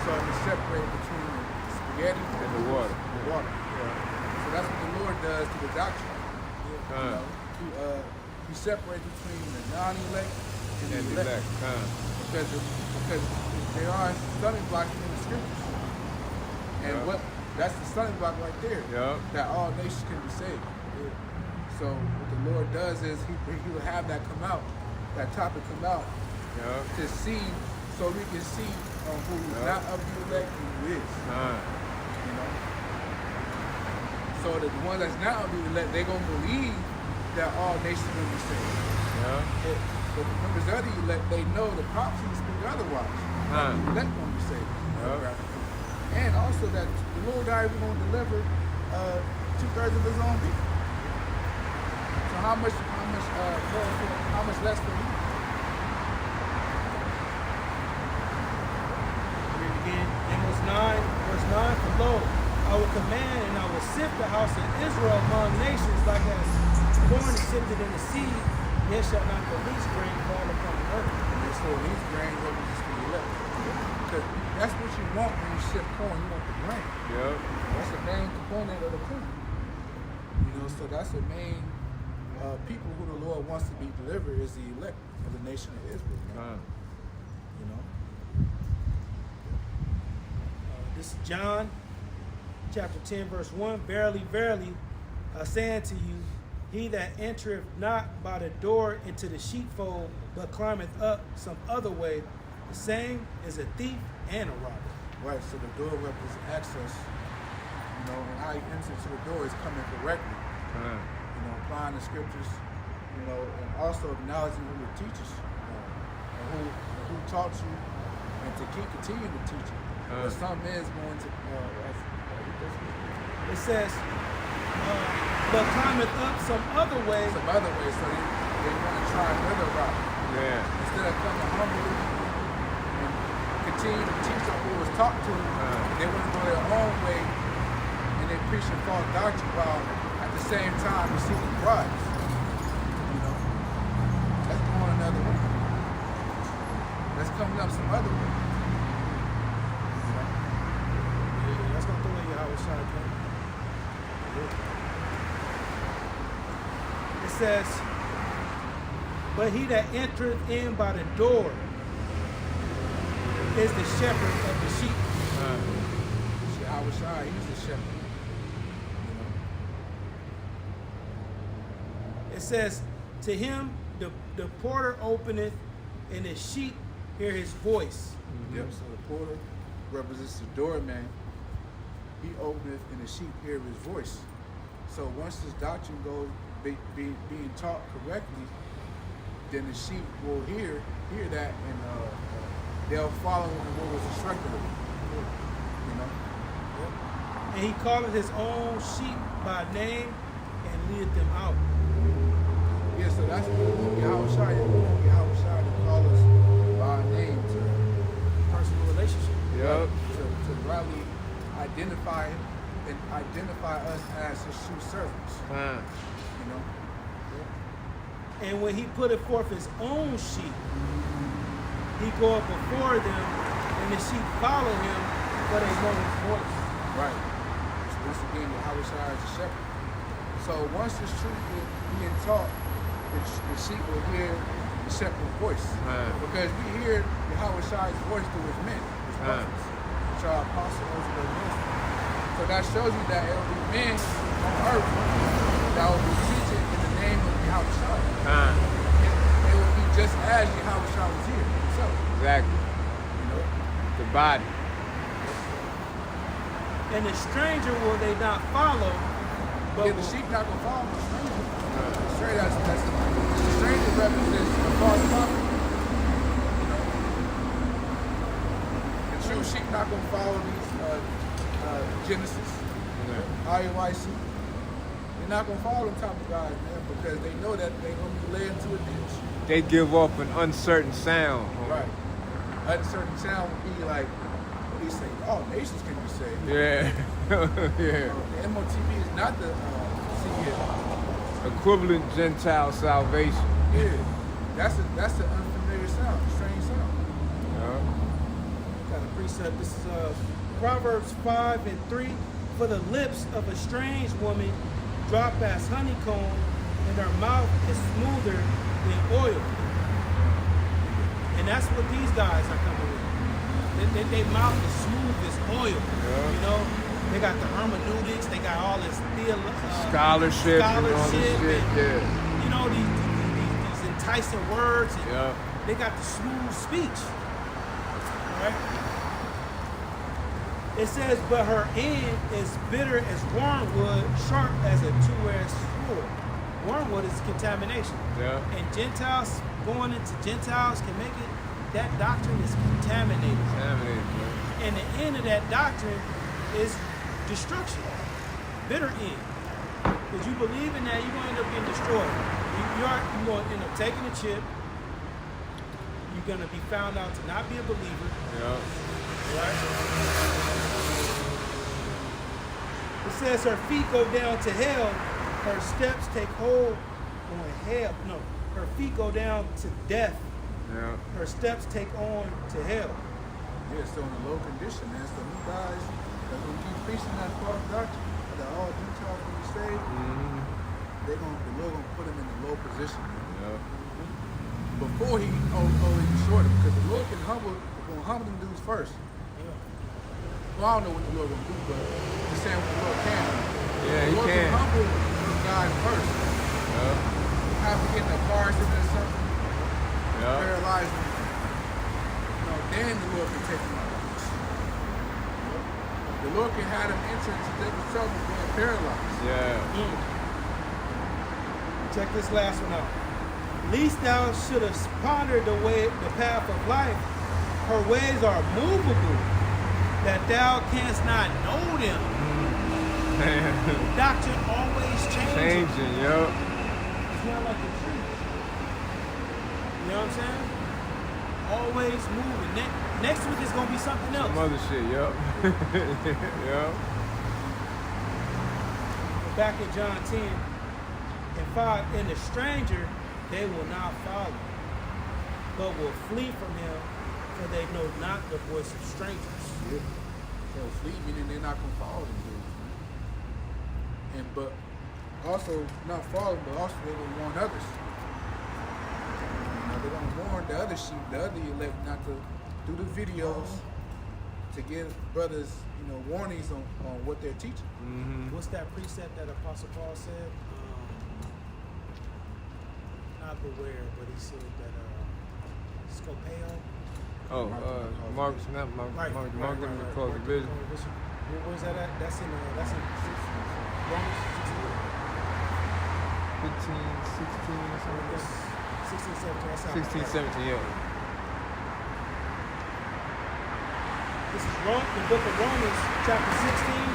so it can separate between the spaghetti and the water. So that's what the Lord does to the doctrine. He separates between the non-elect and the elect. Because there are stumbling blocks in the scriptures. And that's the stumbling block right there. That all nations can be saved. So what the Lord does is he will have that come out, that topic come out, to see, so we can see who is not of the elect and who is. So the ones that's not of the elect, they're gonna believe that all nations will be saved. But the members of the elect, they know the prophecies speak otherwise. The elect won't be saved. And also that the Lord God is going to deliver 2/3 of his own people. So how much less for you? Read again. Amos 9, verse 9. For lo, I will command and I will sift the house of Israel among nations like as corn is sifted in the sea, yet shall not the least grain fall upon the earth. And so these grains are just for you left. Because that's what you want when you sift corn. You want the grain. Yep. That's the main component of the corn. You know, so that's the main people who the Lord wants to be delivered is the elect of the nation of Israel. Man. You know. This is John chapter 10, verse 1. Verily, verily, I say unto you, he that entereth not by the door into the sheepfold, but climbeth up some other way, the same is a thief and a robber. Right, so the door represents access, you know, and how you enter to the door is coming correctly. You know, applying the scriptures, you know, and also acknowledging who the teachers and who taught you, and to keep continuing to teach you. But some is going to, it says, but climbeth up some other way. Some other way, so they want to try another route. Yeah. Instead of coming humbly and continue to teach them who was taught to them, they want to go their own way and they preach a false doctrine while at the same time receiving bribes. You know, that's going another way. That's coming up some other way. That's going to throw you how it's trying to It says, but he that entereth in by the door is the shepherd of the sheep. See, I was shy, he's the shepherd. You know? It says, to him the porter openeth, and the sheep hear his voice. Yep, so the porter represents the doorman. He openeth and the sheep hear his voice. So once this doctrine goes being taught correctly, then the sheep will hear that and they'll follow what was instructed of them. You know? And he calleth his own sheep by name and leadeth them out. Yeah, so that's what we want Yahushua. We want Yahushua to call us by name to Personal relationship. Yep. to rightly identify him and identify us as his true servants. You know? And when he putteth forth his own sheep, he goeth before them, and the sheep follow him, for they know his voice. Right. So once again, Yahushua is the shepherd. So once this truth is being taught, the sheep will hear the shepherd's voice. Because we hear Yahushua's voice through his men, his prophets, which are apostles of the ministry. So that shows you that it will be men on earth that will be teaching in the name of Yahushua. It will be just as Yahushua was here himself. Exactly. You know? The body. And the stranger will they not follow, but Yeah, the sheep not gonna follow the stranger. The stranger represents a false prophet. You know? The true sheep not gonna follow these Genesis, IUIC. They're not gonna follow them type of guys, man, because they know that they're gonna be led into a ditch. They give off an uncertain sound. Right. Uncertain sound would be like, what do you say? All nations can be saved. Yeah. Yeah. The MOTB is not the Equivalent Gentile salvation. Yeah. That's an unfamiliar sound, a strange sound. got a precept. This is Proverbs 5:3. For the lips of a strange woman drop as honeycomb, and her mouth is smoother than oil. And that's what these guys are coming with. Their mouth is smooth as oil. You know, they got the hermeneutics, they got all this scholarship and all this shit. You know, these enticing words. And they got the smooth speech. Right? It says, but her end is bitter as wormwood, sharp as a two-edged sword. Wormwood is contamination. And Gentiles, going into Gentiles can make it, that doctrine is contaminated. And the end of that doctrine is destruction, bitter end. Because you believe in that, you're going to end up getting destroyed. You're going to end up taking a chip. You're going to be found out to not be a believer. Yeah. Right? It says her feet go down to hell. Her steps take hold on hell. No, her feet go down to death. Yeah. Her steps take on to hell. Yeah, so in the low condition, man, so you guys that when you preaching that false doctrine, that all Gentiles will be saved, the Lord gonna put him in a low position. Yeah. Before he only destroyed him, because the Lord gonna humble them dudes first. Well, I don't know what the Lord gonna do, but just saying what the Lord can. Yeah, the he Lord can. humble the guy first. Yeah. Have to get in a car accident or something, Yeah. paralyze him. Then the Lord can take him out. The Lord can have him enter into different trouble being paralyzed. Yeah. Check this last one out. Least thou should have pondered the path of life. Her ways are movable, that thou canst not know them. Doctrine always changing. Changing, yo. It's not like a tree. You know what I'm saying? Always moving. Next week is gonna be something else. Some other shit, yo. Yo. Back in John 10 and 5, and the stranger they will not follow, but will flee from him, for they know not the voice of strangers. Yeah. So flee meaning they're not gonna follow them dudes, man. And but also not follow, but also they will warn others. They're gonna warn the other sheep, the other elect, not to do the videos to give brothers, warnings on what they're teaching. What's that precept that Apostle Paul said? Not beware, but he said that scopeo. Oh, Mark, not Mark, Mark, close the vision. Where was that at? That's in Romans 15, 16, or something like that. 16, 17. That's how 16, 17, yeah. This is the book of Romans, chapter 16,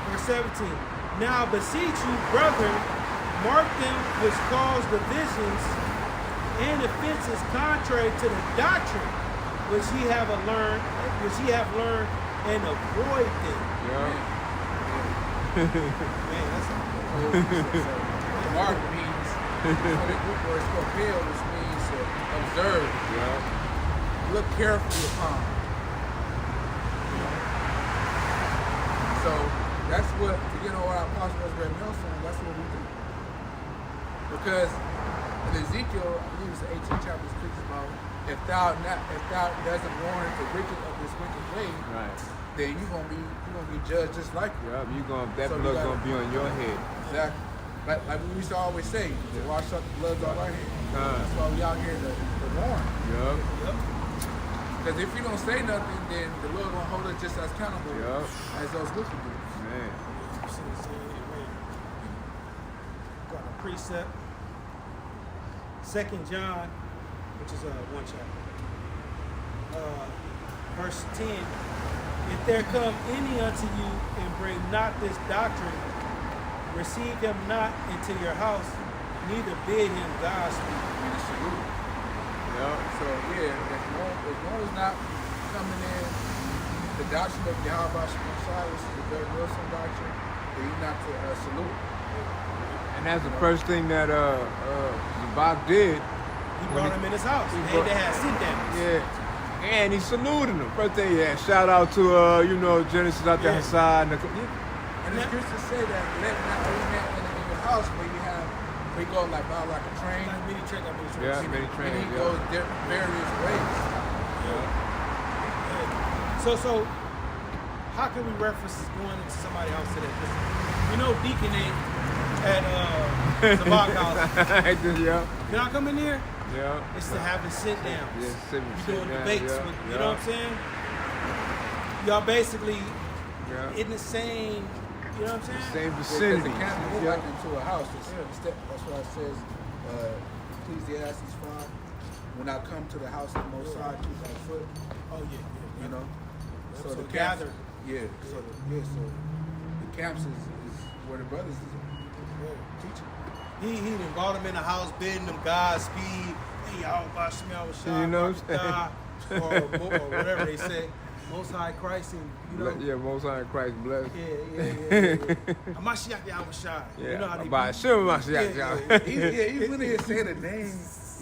verse 17. Now beseech you, brethren, mark them which cause divisions and offenses contrary to the doctrine which ye have learned, and avoid them. Yeah. Man, that's Mark means the Greek word scopeo, which means to observe, Yeah. look carefully upon. So that's what our apostle was very saying. That's what we do. Because in Ezekiel, I believe it's the 18th chapter, speaks about if thou doesn't warn the wicked of this wicked way, Right. then you're gonna be judged just like you. Yeah, that So blood's you gonna be on your head. Exactly. Like we used to always say, to wash up the blood off our hands. That's why we out here to warn. Yup. Because if you don't say nothing, then the Lord gonna hold us just as accountable as those wicked dudes. Man. got a precept. 2 John, which is one chapter. Verse 10. If there come any unto you and bring not this doctrine, receive him not into your house, neither bid him Godspeed. And it's salute. So as long as not coming in the doctrine of Yahweh Shemashai, which is the very Wilson doctrine, then you're not to salute. And that's the first thing that Zabak did. He brought him in his house. They had sit downs. Yeah. And he saluted him. First thing, shout out to Genesis out there inside. And the scriptures say that let not every man enter in your house, where you have, we go like a train. Like many trains. Yeah, many trains. And he goes various ways. So how can we reference going into somebody's house today? Deacon ain't at the bar house. Can I come in there? Yeah. It's to having sit downs. Yeah, You're doing debates with, you know what I'm saying? Y'all basically in the same, you know what I'm saying? Same vicinity. Because it can't move like into a house. That's why it says, Ecclesiastes 5, when I come to the house of the Most High, keep my foot. Oh, yeah. You know? So So the camps, gathered. yeah. So the camps is where the brothers is teaching. He done brought them in the house, bidding them Godspeed. Hey, y'all, Bashmi, I was You know what I'm or whatever they say. Most High Christ, and you know. Yeah, Most High Christ bless. Yeah. Amashiach Yahushua. Yeah, You know how they by Shem Mashiach, y'all. Even when they say the name,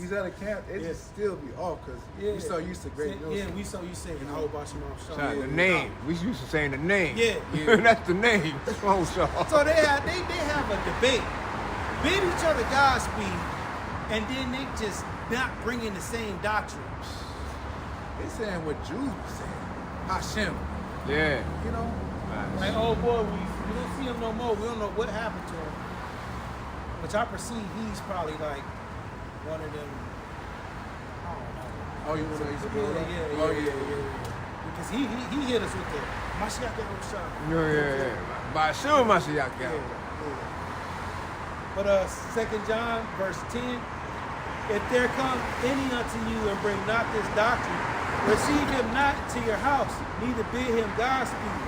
these other camps, it just still be off because we so used to great meals. Yeah, we so used to saying Bashmi Shout out the name. We used to saying the name. Yeah. That's the name. What's wrong with y'all? So they have a debate, bid each other Godspeed, and then they just not bringing the same doctrine. They saying what Jews be saying. Hashem. Yeah. You know? Like, oh boy, we don't see him no more. We don't know what happened to him. Which I perceive he's probably like one of them. I don't know. Oh, you want to explore? Yeah. Because he hit us with the Mashiach Yahushua. Yeah. By Shem Mashiach, y'all. But 2 John verse 10, if there come any unto you and bring not this doctrine, receive him not to your house, neither bid him Godspeed.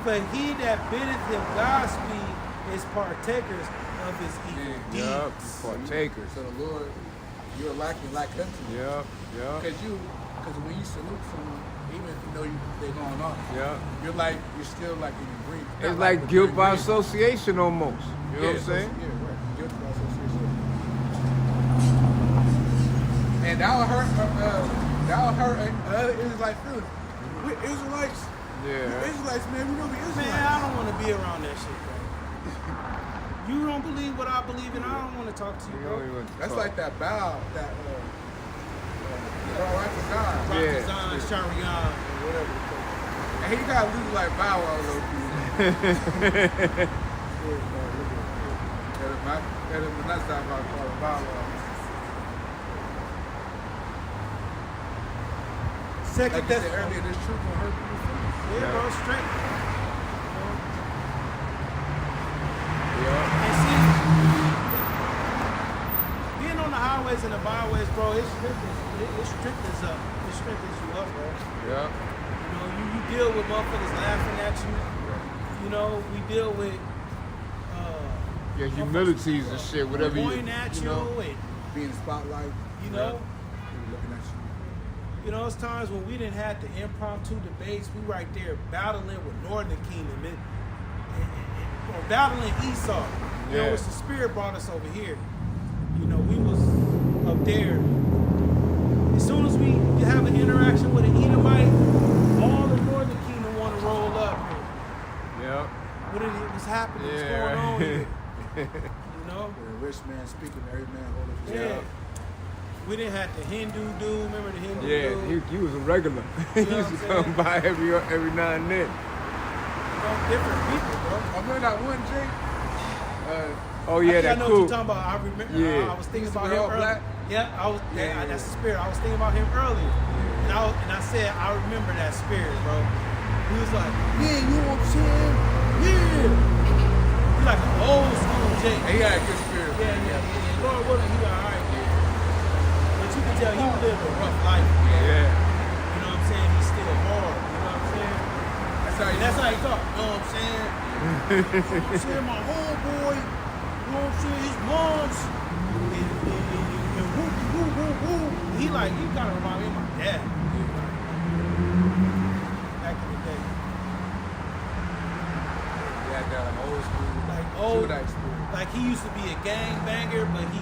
For he that biddeth him Godspeed is partakers of his evil Yup, deeds. partakers. So the Lord, you're lacking like unto me. Yup. Because when you salute someone, even if you know they're going off, Yup. you're still like in your breath. It's like guilt by association almost. You know what I'm saying? Yeah, right. Guilt by association. And that'll hurt other Israelite feelings. We're Israelites. Yeah. We're Israelites, man. We know we Israelites. Man, I don't want to be around that shit, bro. You don't believe what I believe in, I don't want to talk to you, bro. That's like that bow, that right to God. Yeah. Rakazan, Sharian, or whatever. And he got loose like Bow Wow low key. That is not that about called Bow Wow. Second, Like you said earlier, this truth gonna hurt people's feelings. yeah, bro, straight. Yeah. And see, being on the highways and the byways, bro, it strengthens you up, bro. Yeah. You know, you deal with motherfuckers laughing at you. You know, we deal with Yeah, humilities and shit, whatever you, pointing at you know. and Being in the spotlight, you know. people looking at you. You know, it's times when we didn't have the impromptu debates. We right there battling with Northern Kingdom or battling Esau. You know, Yeah. it's the Spirit brought us over here. You know, we was up there. As soon as we have an interaction with an Edomite, all the Northern Kingdom want to roll up here. Yeah. What's happening? What's Yeah. going on here? You know? With a rich man speaking, every man holding his Yeah. head. We didn't have the Hindu dude. Remember the Hindu Yeah, dude? he was a regular. He You know used to what I'm come by every now and then. You know, different people, bro. I remember that one, Jake. Oh yeah, I that know cool. what you're talking about. I remember. Yeah. I was thinking Used to about wear him all earlier. black? Yeah, I was. Yeah. That's the spirit. I was thinking about him earlier, and I said I remember that spirit, bro. He was like, yeah, you know what I'm saying? Yeah. He's like an old school Jake. And he had a good spirit. Yeah. Lord willing, he all right. But you can tell he lived a rough life. Yeah. You know what I'm saying? He's still hard. You know what I'm saying? That's how he talk. You know what I'm saying? You know what I'm saying? My homeboy, you know what I'm saying? His mom's and woo. He kind of remind me of my dad. Back in the day. Yeah, that old school. Like old, Judite spirit. like he used to be a gangbanger, but he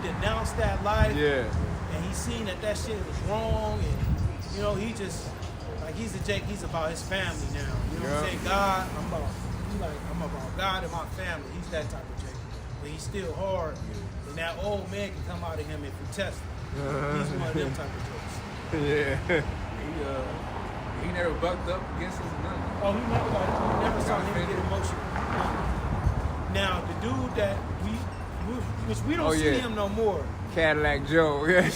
denounced that life. Yeah. And he seen that shit was wrong, and you know, he just like he's a Jake. He's about his family now. You know what I'm saying? God, I'm about God and my family. He's that type of Jake, but he's still hard. And that old man can come out of him if you test him. He's one of them type of Jakes. Yeah. He never bucked up against us or nothing. Oh, he never saw him get emotional. Now the dude that which we don't Oh, see yeah. him no more. Cadillac Joe. Yeah.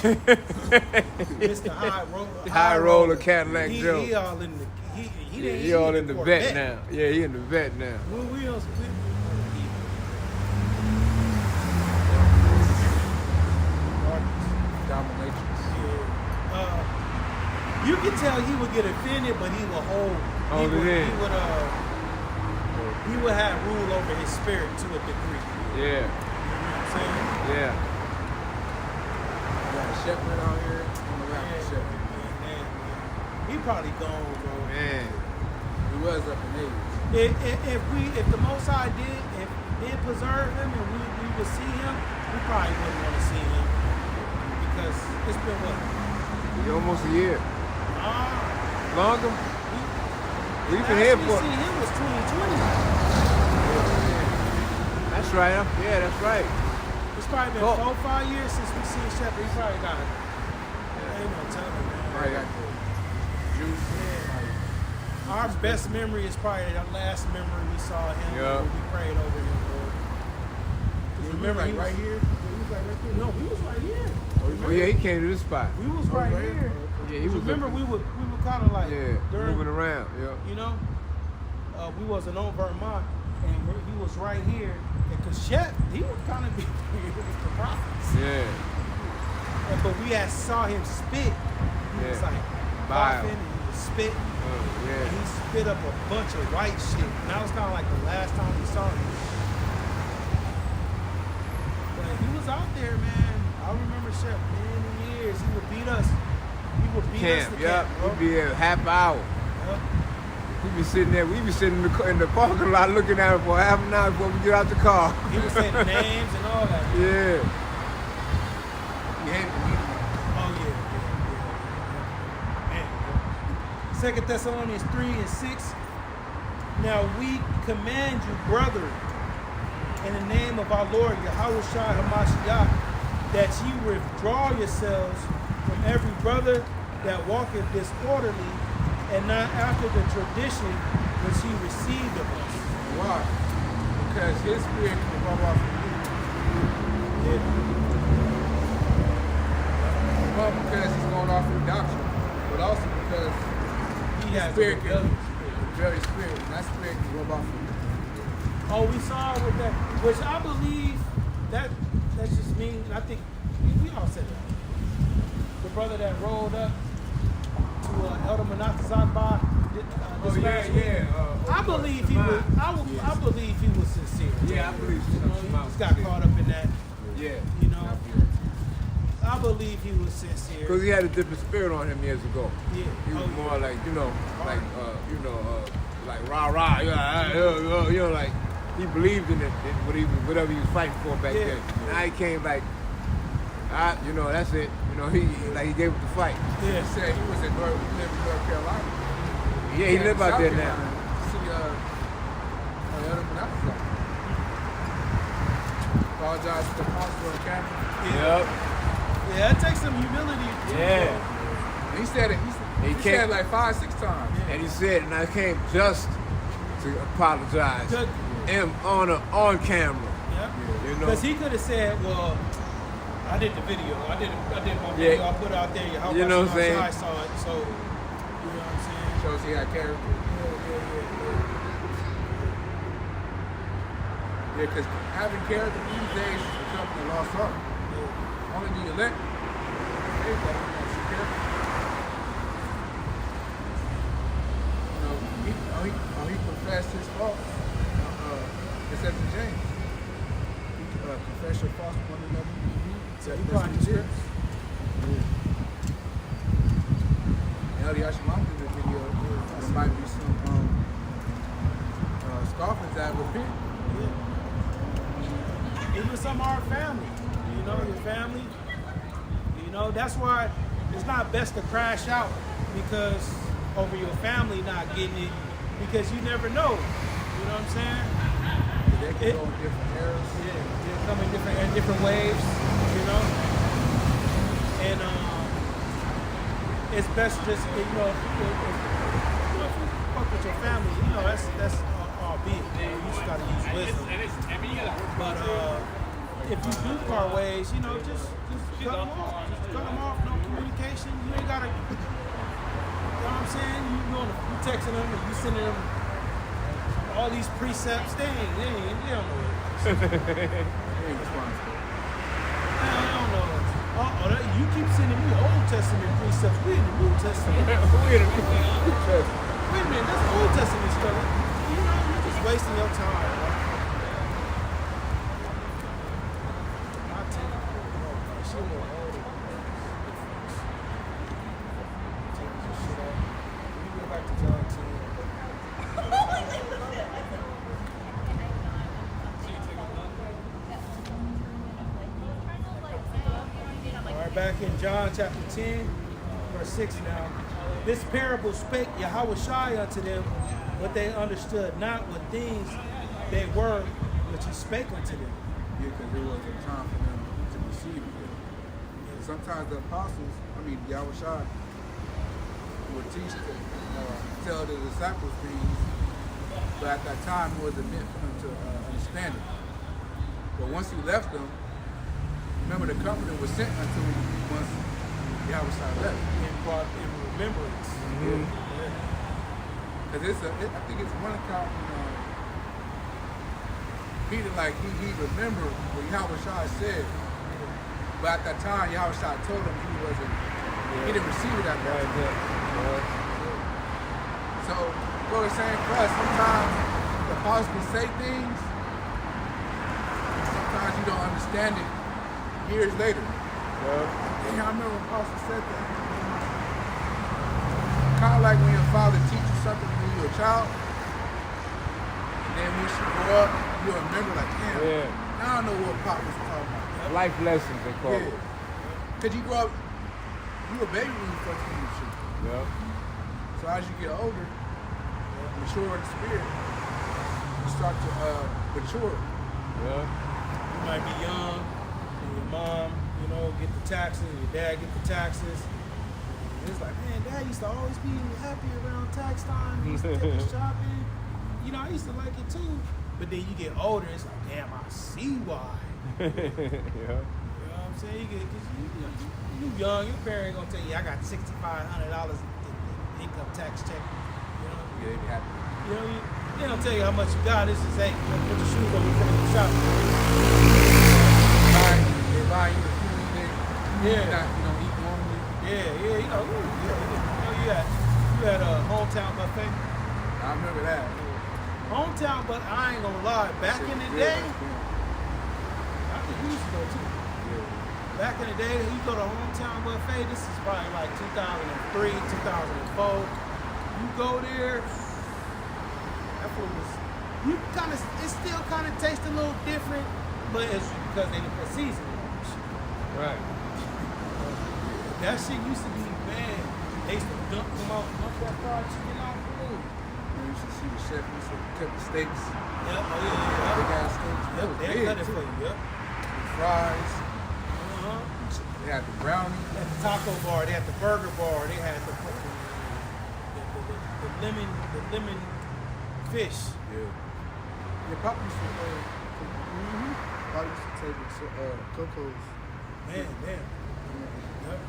Mr. High roller Cadillac he, Joe. He all in the He all in the vet now. Yeah, he in the vet now. Dominatrix. You could tell he would get offended, but he would hold. Hold it in. He would have rule over his spirit to a degree. Yeah. You know what I'm saying? Yeah. We got a shepherd out here. I'm around the shepherd. Man. He probably gone, bro. Man. He was up in age. If the Most High did preserve him and we would see him, we probably wouldn't want to see him because it's been what? Almost a year. Longer? We've been Last here we for. seen him was 2020. That's right. Yeah, that's right. It's probably been Cool. 4-5 years since we seen Shepard. He probably got it. Ain't no telling, man. Probably got the juice. Our best memory is probably the last memory we saw him Yeah. when we prayed over him, bro. 'Cause remember, like he was right here? He was like right there? No, we was right here. Oh yeah, he came to this spot. We was right here. Yeah, he was. Remember, we were kind of like during, moving around. Yeah. you know, we wasn't on Vermont, and he was right here. And cause Shep, he would kind of be with the prophets. Yeah. But we had saw him spit. He was like Bile. coughing and he would spit. And Yeah. he spit up a bunch of white shit. And that was kind of like the last time we saw him. But he was out there, man. I remember Shep many years. He would beat us. He would beat us to camp, bro. We'd be here half hour. Yep. We'd be sitting there. We'd be sitting in the parking lot looking at him for half an hour before we get out the car. He would say the names and all that. Yeah. He hated the meeting. Oh, yeah. Man. 2 Thessalonians 3:6. Now we command you, brethren, in the name of our Lord Yahushua Hamashiach, that ye withdraw yourselves from every brother that walketh disorderly, and not after the tradition which he received of us. Why? Because his spirit can rub off of you. Yeah. Well, because he's going off of doctrine, but also because He his has spirit a can rebellion. very spirit, and that spirit can rub off of you. Oh, we saw it with that, which I believe that's just me, and I think we all said that. The brother that rolled up to Elder Manatazakba. I believe he was. I believe he was sincere. Yeah, I believe so. He just got caught up in that. Yeah. You know, I believe he was sincere. Because he had a different spirit on him years ago. Yeah. He was Oh, more like, like rah rah, like he believed in it, whatever he was fighting for back Yeah. then. Now he came like, that's it. He gave up the fight. Yeah. He said he was in North Carolina. Yeah, he live out there now. See, Elder Manasses. Apologize to the pastor on camera. Yep. Yeah, it takes some humility. Too, Yeah. And he said it. He said it like 5-6 times. And he said, and I came just to apologize. Good. And on camera. Yeah. You know. Because he could have said, well, I did the video. I did my video. I put it out there. How You know what I'm saying? I saw it. So, you know what I'm saying? Shows he had character. Yeah, because having character these days is becoming a lost art. Only the elect. They've got some character. He confessed his fault. It's at the James. Confess your faults one another. So he probably did. Elder Yashalam did the video. There might be some scoffers that repent. Even some of our family, your family, that's why it's not best to crash out because over your family not getting it, because you never know. You know what I'm saying? They can go in different eras. Yeah, they'll come in different waves, and it's best just if you fuck with your family, that's all be it. You just gotta use wisdom. But if you do part ways, just cut them off. Just cut them off. No communication. You ain't gotta. You know what I'm saying? You texting them and you sending them all these precepts. They don't know it. They ain't responsible. They don't know it. You keep sending me Old Testament precepts. We in the New Testament. Wait a minute. Wait a minute, that's Old Testament stuff. You know, you're just wasting your time. Bro. I take it. She a little older. Take this shit off. We go back to John 10. All right, back in John chapter 10, verse 6 now. This parable spake Yahushua unto them, but they understood not what things they were which he spake unto them. Yeah, because there was a time for them to receive it. And sometimes the apostles, Yahushua, would teach them, tell the disciples things, but at that time it wasn't meant for them to understand it. But once he left them, remember the Comforter was sent unto him once Yahushua left. And brought in remembrance. Because I think it's one account, Peter, like, he remembered what Yahushua said. But at that time, Yahushua told him he didn't receive it at that time. So, what we're saying for us, sometimes the apostles can say things, sometimes you don't understand it years later. Yeah, I remember when Apostle said that. Kind of like when your father teaches something when you're a child, and then when you grow up, you'll remember like, damn, now I know what Pop was talking about. Life lessons, they call it. Because you grow up, you a baby when you first get in shit. Yeah. So as you get older, mature in the spirit, you start to mature. Yeah. You might be young, and your mom, get the taxes, and your dad get the taxes. And it's like, man, Dad used to always be happy around tax time. He used to take us shopping. I used to like it too. But then you get older, it's like, damn, I see why. Yeah. You know what I'm saying? You young, your parent gonna tell you, I got $6,500 in income tax check. Yeah, they be happy. They don't tell you how much you got. It's just, hey, put your shoes on before you shop. They buy you the food you don't eat normally. You had a hometown buffet. I remember that. Hometown, but I ain't gonna lie. Back in the day, I think you used to go too. Yeah. Back in the day, you go to hometown buffet. This is probably like 2003, 2004. You go there, that food was. It still kind of tastes a little different, but it's because they didn't put seasoning on it. Right. That shit used to be, man. They used to dump that fried chicken out the food. You should see the chef used to cut the steaks. Yep, Big ass steaks. Yep, they cut it for you, yep. The fries. They had the brownie. They had the taco bar, they had the burger bar, they had the lemon fish. Yeah. Yeah, Pop used to take Coco's. Man, damn. Yep.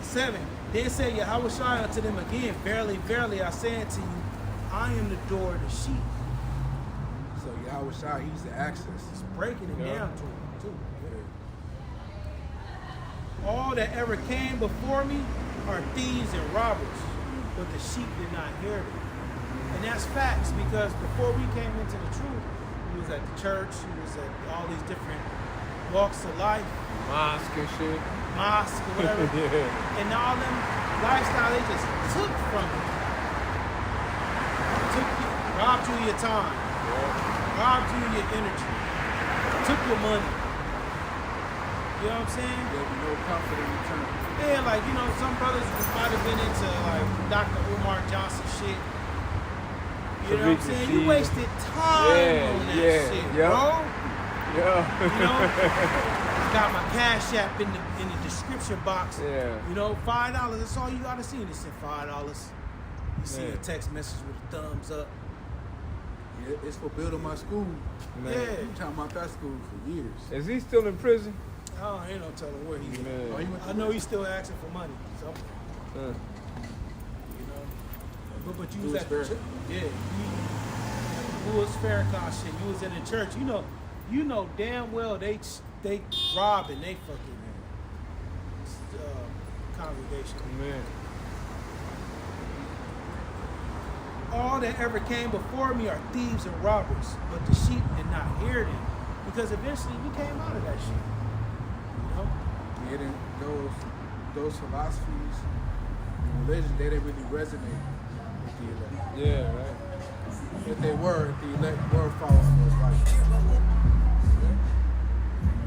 7. Then said Yahushua unto them again, Verily, verily, I say unto you, I am the door of the sheep. So Yahushua, he's the access. He's breaking it down to them, too. Yeah. All that ever came before me are thieves and robbers, but the sheep did not hear them. And that's facts, because before we came into the truth, we was at the church, we was at all these different walks of life. Mosque and shit. Mosque or whatever. And all them lifestyle they just took from you. Robbed you of your time. Robbed you of your energy. Took your money. You know what I'm saying? There'll be no comfort in return. Yeah, like, some brothers might have been into like Dr. Umar Johnson shit. You know what I'm saying? You wasted time on that shit, bro. Yeah. I got my Cash App in the description box. Yeah. $5. That's all you gotta see. And it said $5. You see a text message with a thumbs up. Yeah, it's for building my school. Man. Yeah. You talking about that school for years. Is he still in prison? Oh, ain't no telling where he's Man. at. I know he's still asking for money. So, but you was at the church. Yeah. Who was Farrakhan shit? You was in the church. You know damn well they they robbing they fucking congregation. Man. All that ever came before me are thieves and robbers, but the sheep did not hear them, because eventually we came out of that shit. You know? Yeah, then those philosophies and religion, they didn't really resonate with the elect. Yeah, right. If they were, if the elect were following those lights.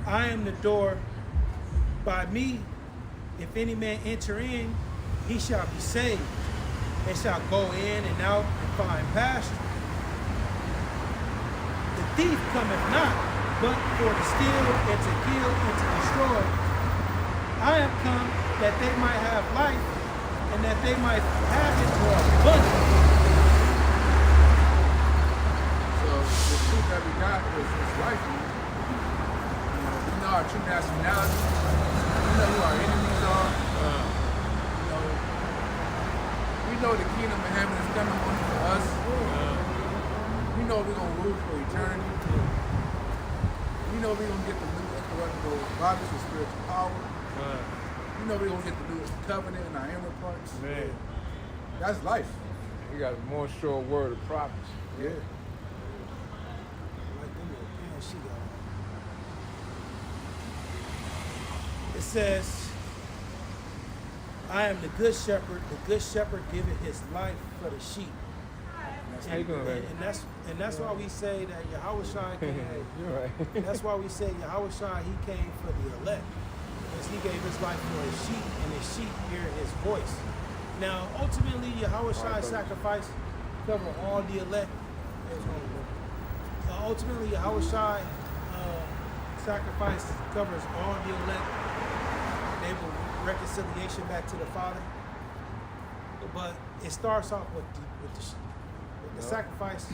I am the door. By me, if any man enter in, he shall be saved, and shall go in and out and find pasture. The thief cometh not, but for to steal and to kill and to destroy. I am come that they might have life, and that they might have it more abundantly. So the truth that we got is life. We know our true nationality. We know who our enemies are. We know the kingdom of heaven is coming only for us. We know we're going to rule for eternity. We know we're going to get the new incorruptible bodies with spiritual power. We know we're going to get the new covenant in our inner parts. Man. That's life. You got a more sure word of prophecy. Yeah. Like them little pants she got on. It says, I am the good shepherd. The good shepherd giveth his life for the sheep. How you doing, baby? And that's why we say that Yahushua came. You're right. That's why we say Yahushua, he came for the elect. Because he gave his life for his sheep, and his sheep hear his voice. Now, ultimately, Yahushua's sacrifice covered all the elect. Ultimately, Yahushua sacrifice covers all the elect. Enable reconciliation back to the Father. But it starts off with the sacrifice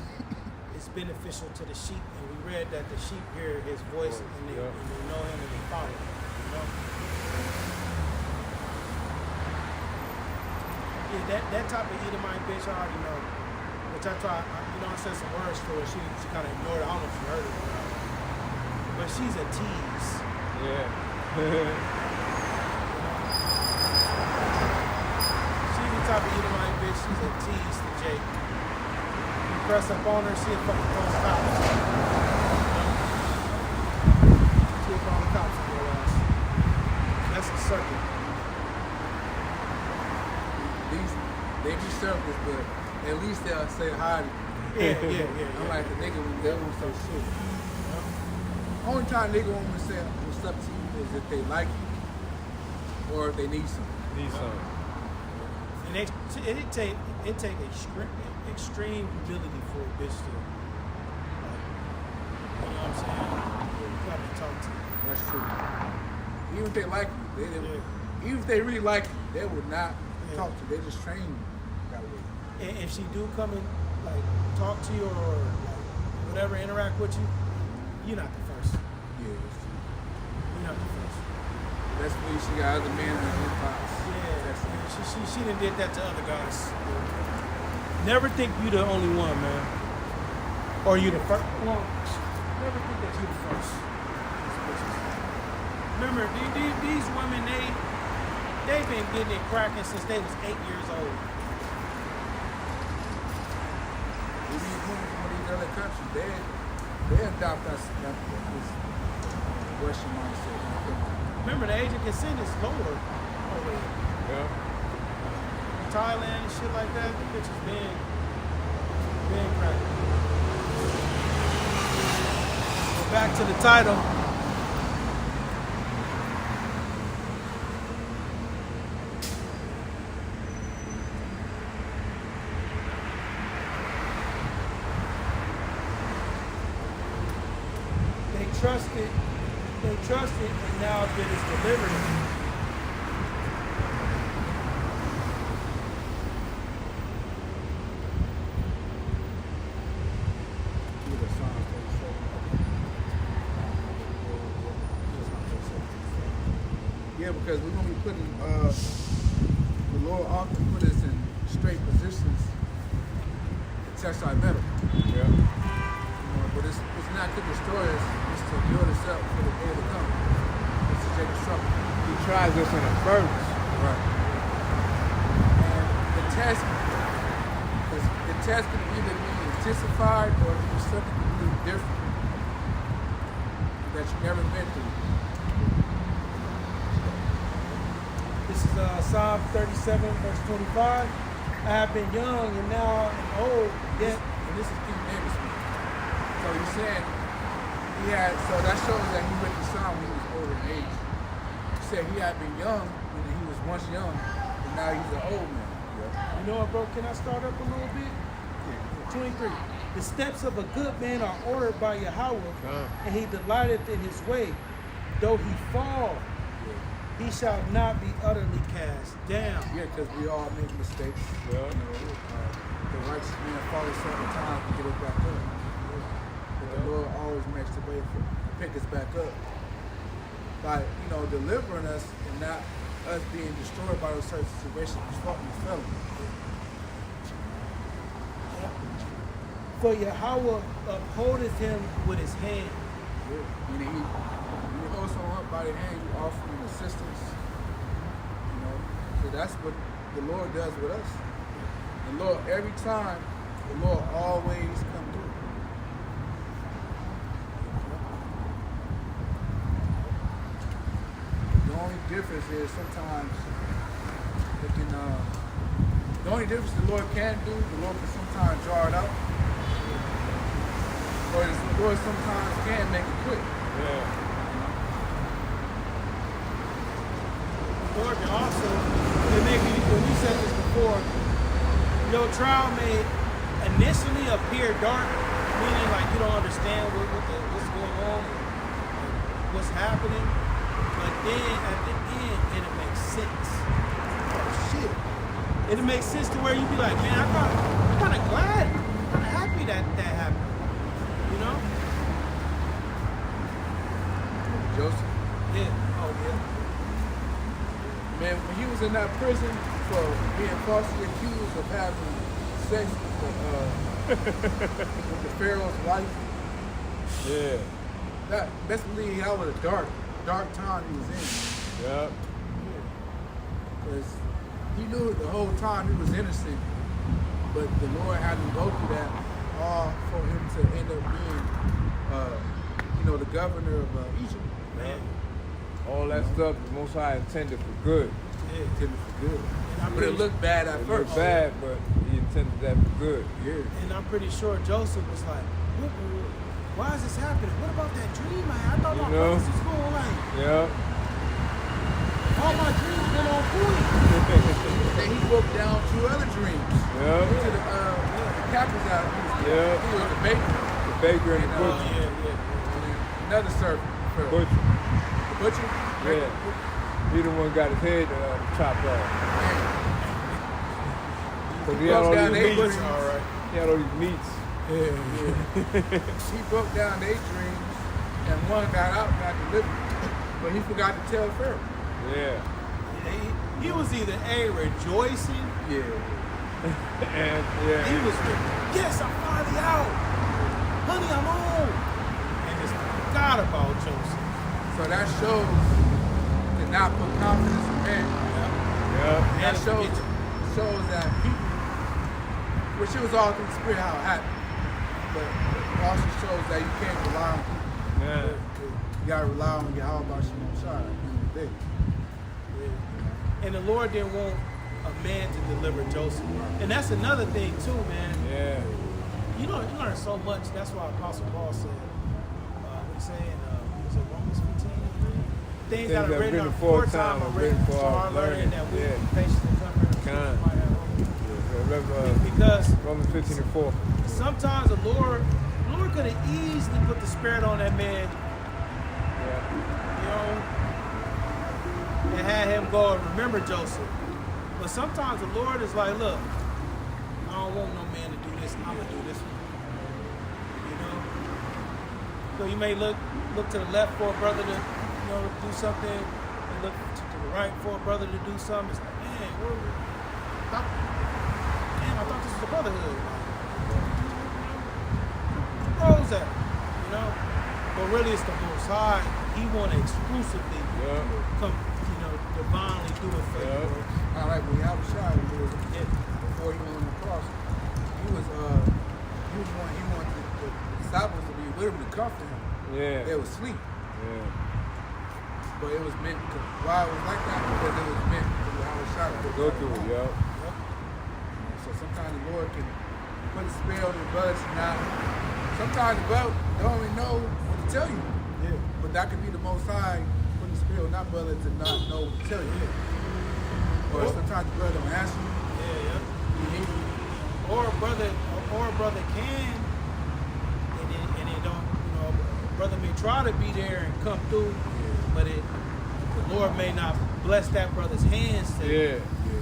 is beneficial to the sheep, and we read that the sheep hear his voice and they know him and they follow him. You know? Yeah, that type of Edomite bitch, I already know. Which I try, I said some words to her. She kind of ignored it. I don't know if she heard it or not. But she's a tease. Yeah. She's the type of Edomite bitch. She's a tease to Jake. You press up on her, she'll fucking call the cops. She'll call the cops on your ass. That's a circuit. They be surface, but at least they'll say hi to you. Yeah. I'm like the nigga when they won't say shit. Only time nigga want to say what's up to you is if they like you or if they need something. Need something. And it take extreme humility for a bitch to, like, you know what I'm saying? You gotta talk to you. That's true. Even if they like you, even if they really like you, they would not talk to you. They just train you that way. And if she do come and like talk to you or like whatever, interact with you, you're not the first. Yeah, that's true. You're not the first. That's when she got other men in her box. Yeah, she done did that to other guys. Never think you the only one, man. Or you the first. Well, never think that you the first. Remember, these women, they've been getting it cracking since they was 8 years old. These women from these other countries, they adopt us this Russian mindset. Remember, the age of consent is lower over Yeah. Thailand and shit like that. The bitches been cracking. So back to the title. They trusted, and now it is delivered. Yeah, because we're going to be putting, the Lord often put us in straight positions to test our metal. Yeah. But it's not to destroy us, it's to build us up for the day to come. tries us in a furnace. Right. And the test can either be intensified or it can be something completely different that you've never been through. This is Psalm 37, verse 25. I have been young and now I'm old, yet. And this is King David speaking. So you're saying so that shows that he wrote the Psalm when he was older in age. He said he had been young when he was once young, and now he's an old man. Yeah. You know what, bro? Can I start up a little bit? 23. The steps of a good man are ordered by Yahweh, and he delighteth in his way. Though he fall, he shall not be utterly cast down. Yeah, because we all make mistakes. Yeah. You know, the righteous man falls several times to get us back up. But the Lord always makes the way to pick us back up by, delivering us and not us being destroyed by those certain situations we fell in. For Yahweh upholdeth him with his hand. Yeah. Meaning he holds someone up by the hand, you offer him assistance. So that's what the Lord does with us. The Lord, every time, the Lord always comes through. The only difference is sometimes the only difference the Lord can do, the Lord can sometimes draw it out. Or the Lord sometimes can make it quick. Yeah. Lord can also, when we said this before, your trial may initially appear dark, meaning like you don't understand what's going on, what's happening, but then at the end, it'll make sense. Oh shit. It'll make sense to where you be like, man, I'm kind of glad, I'm kind of happy that happened. You know? Joseph. Yeah. Oh, yeah. Man, when he was in that prison for being falsely accused of having sex with the Pharaoh's wife, Yeah. that best believe that was a dark time he was in. Yep. Because he knew the whole time he was innocent, but the Lord had him go through that all for him to end up being, the governor of Egypt. Man. All that stuff the Most High intended for good. Yeah. Intended for good. And But it looked bad at It first. looked bad, but he intended that for good. Yeah. And I'm pretty sure Joseph was like, why is this happening? What about that dream I had? I thought my brothers was going like, Yeah. all my dreams been on point. Then he broke down 2 other dreams. Yeah. To the captain's out. Yeah. He was the baker. The baker and the Oh, butcher. yeah. Another servant. Butcher. The butcher? Yeah. He the one got his head chopped off. Because he had all down these their meats. dreams. All right. He had all these meats. He broke down their dreams, and one got out and got delivered. But he forgot to tell Pharaoh. Yeah. He was either A, rejoicing, Yeah. And yeah. he was, yes, I'm finally out. Honey, I'm home. And just forgot about Joseph. So that shows to not put confidence in man. Yeah. That shows that people, which it was all through the spirit how it happened, but it also shows that you can't rely on people. Yeah. You gotta rely on Yahweh by Shimon Shai at the end of the day. And the Lord didn't want a man to deliver Joseph. And that's another thing too, man. Yeah. You learn so much. That's why Apostle Paul said, what he's saying, was it Romans 15:3? Things that are written aforetime are written for our learning, that we be patient and comfort. Because Romans 15:4. sometimes the Lord could have easily put the spirit on that man, and had him go and remember Joseph. But sometimes the Lord is like, look, I don't want no man to do this. I'm gonna do this one. So you may look to the left for a brother to, do something, and look to the right for a brother to do something. It's like, man, I thought this was a brotherhood. Where was that? But really, it's the Most High. He want to exclusively come, divinely do it for you, bro. I like when Yahweh Shai was Yeah. before he went on the cross. He wanted the disciples to be with him to comfort him. Yeah. They would sleep. Yeah. But it was meant to, why it was like that? Because it was meant for Yahweh Shai to Go through it, yo. So sometimes the Lord can put a spell on your brothers and not. Sometimes the brother don't even know what to tell you. Yeah. But that could be the Most High putting a spell on that brother to not know what to tell you. Or sometimes the brother don't answer you. Yeah, yeah. You need him. Or a brother can, and it don't, a brother may try to be there and come through, but the Lord may not bless that brother's hands to. Yeah.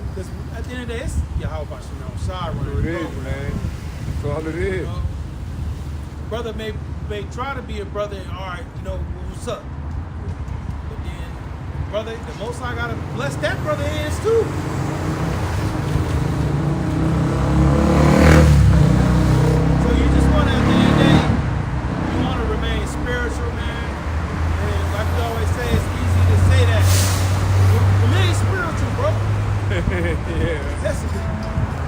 Because at the end of the day, it's Yahweh Shai running That's what the it is, program. man. That's all it is. Brother may try to be a brother and all right, what's up? But then, brother, the Most High gotta bless that brother hands too. So you just wanna, at the end of the day, you wanna remain spiritual, man. And like we always say, it's easy to say that. Remain spiritual, bro. Yeah. That's it.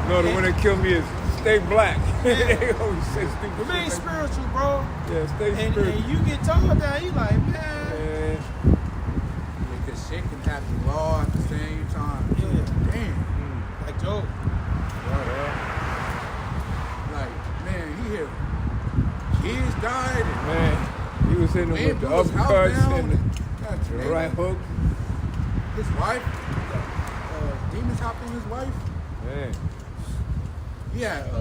No, the one that killed me is stay black. Yeah. They always say stupid Remain shit like spiritual, bro. that. Yeah, stay And spiritual. you get told that, you like, man. Yeah. Because shit can happen all at the same time. Yeah. Damn. Like Job. Like, man, he had kids died and Man, he was hitting him man with the blew his house uppercuts down and God, the man, right hook. his wife, demons hopped on his wife. Man, Yeah, the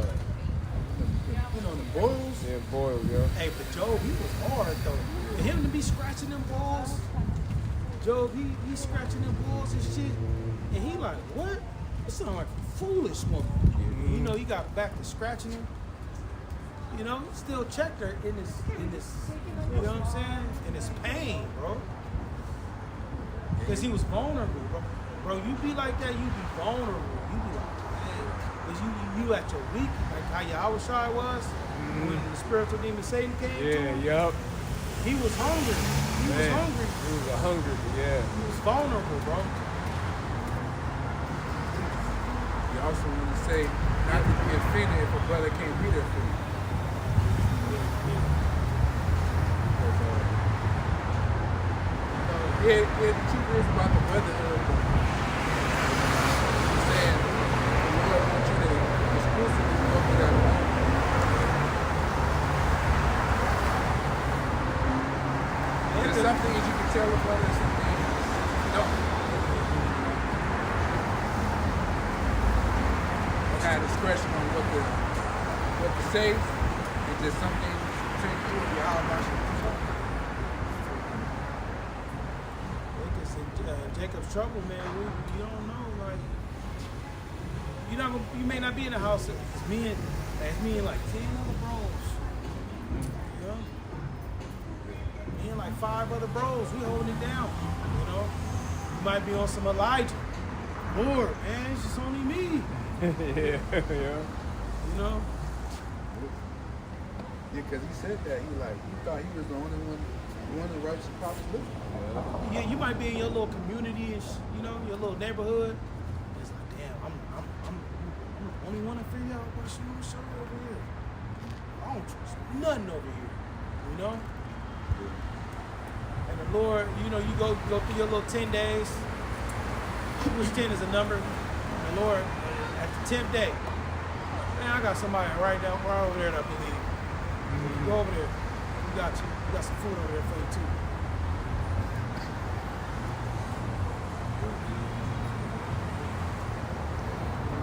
boils. yeah, boiled, yo. Hey, but Job, he was hard though. For him to be scratching them balls, Job, he scratching them balls and shit, and he like, what? It sound like a foolish woman. He got back to scratching him. He still checked her in this, you know what I'm saying? In his pain, bro. Because he was vulnerable, bro. Bro, you be like that, you be vulnerable. You be like, man, because you at your weak, like how Yahweh Shai was when the spiritual demon Satan came to Yeah, him. yup. He was hungry. He was Man, hungry. He was a hungry, yeah. He was vulnerable, bro. You also want to say not to be offended if a brother can't be there for you. Yeah, the truth is about the brotherhood. He's saying the Lord wants you to exclusively go through that alone. There's some things you can tell a brother, and some things you don't. Have discretion on what to say. It's just something between you and your house. Jacob's trouble, man. You don't know, like you may not be in the house. It's me and like 10 other bros. You know? Me and like 5 other bros. We holding it down. You might be on some Elijah. Lord, man, it's just only me. Yeah. Yeah, because he said that. He thought he was the only one of the righteous prophets living. Yeah, you might be in your little community and your little neighborhood. It's like, damn, I'm the only one to figure out what's over here. I don't trust nothing over here, And the Lord, you go through your little 10 days. Which 10 is a number. And the Lord, at the 10th day, man, I got somebody right over there that I believe. You go over there. We got some food over there for you too.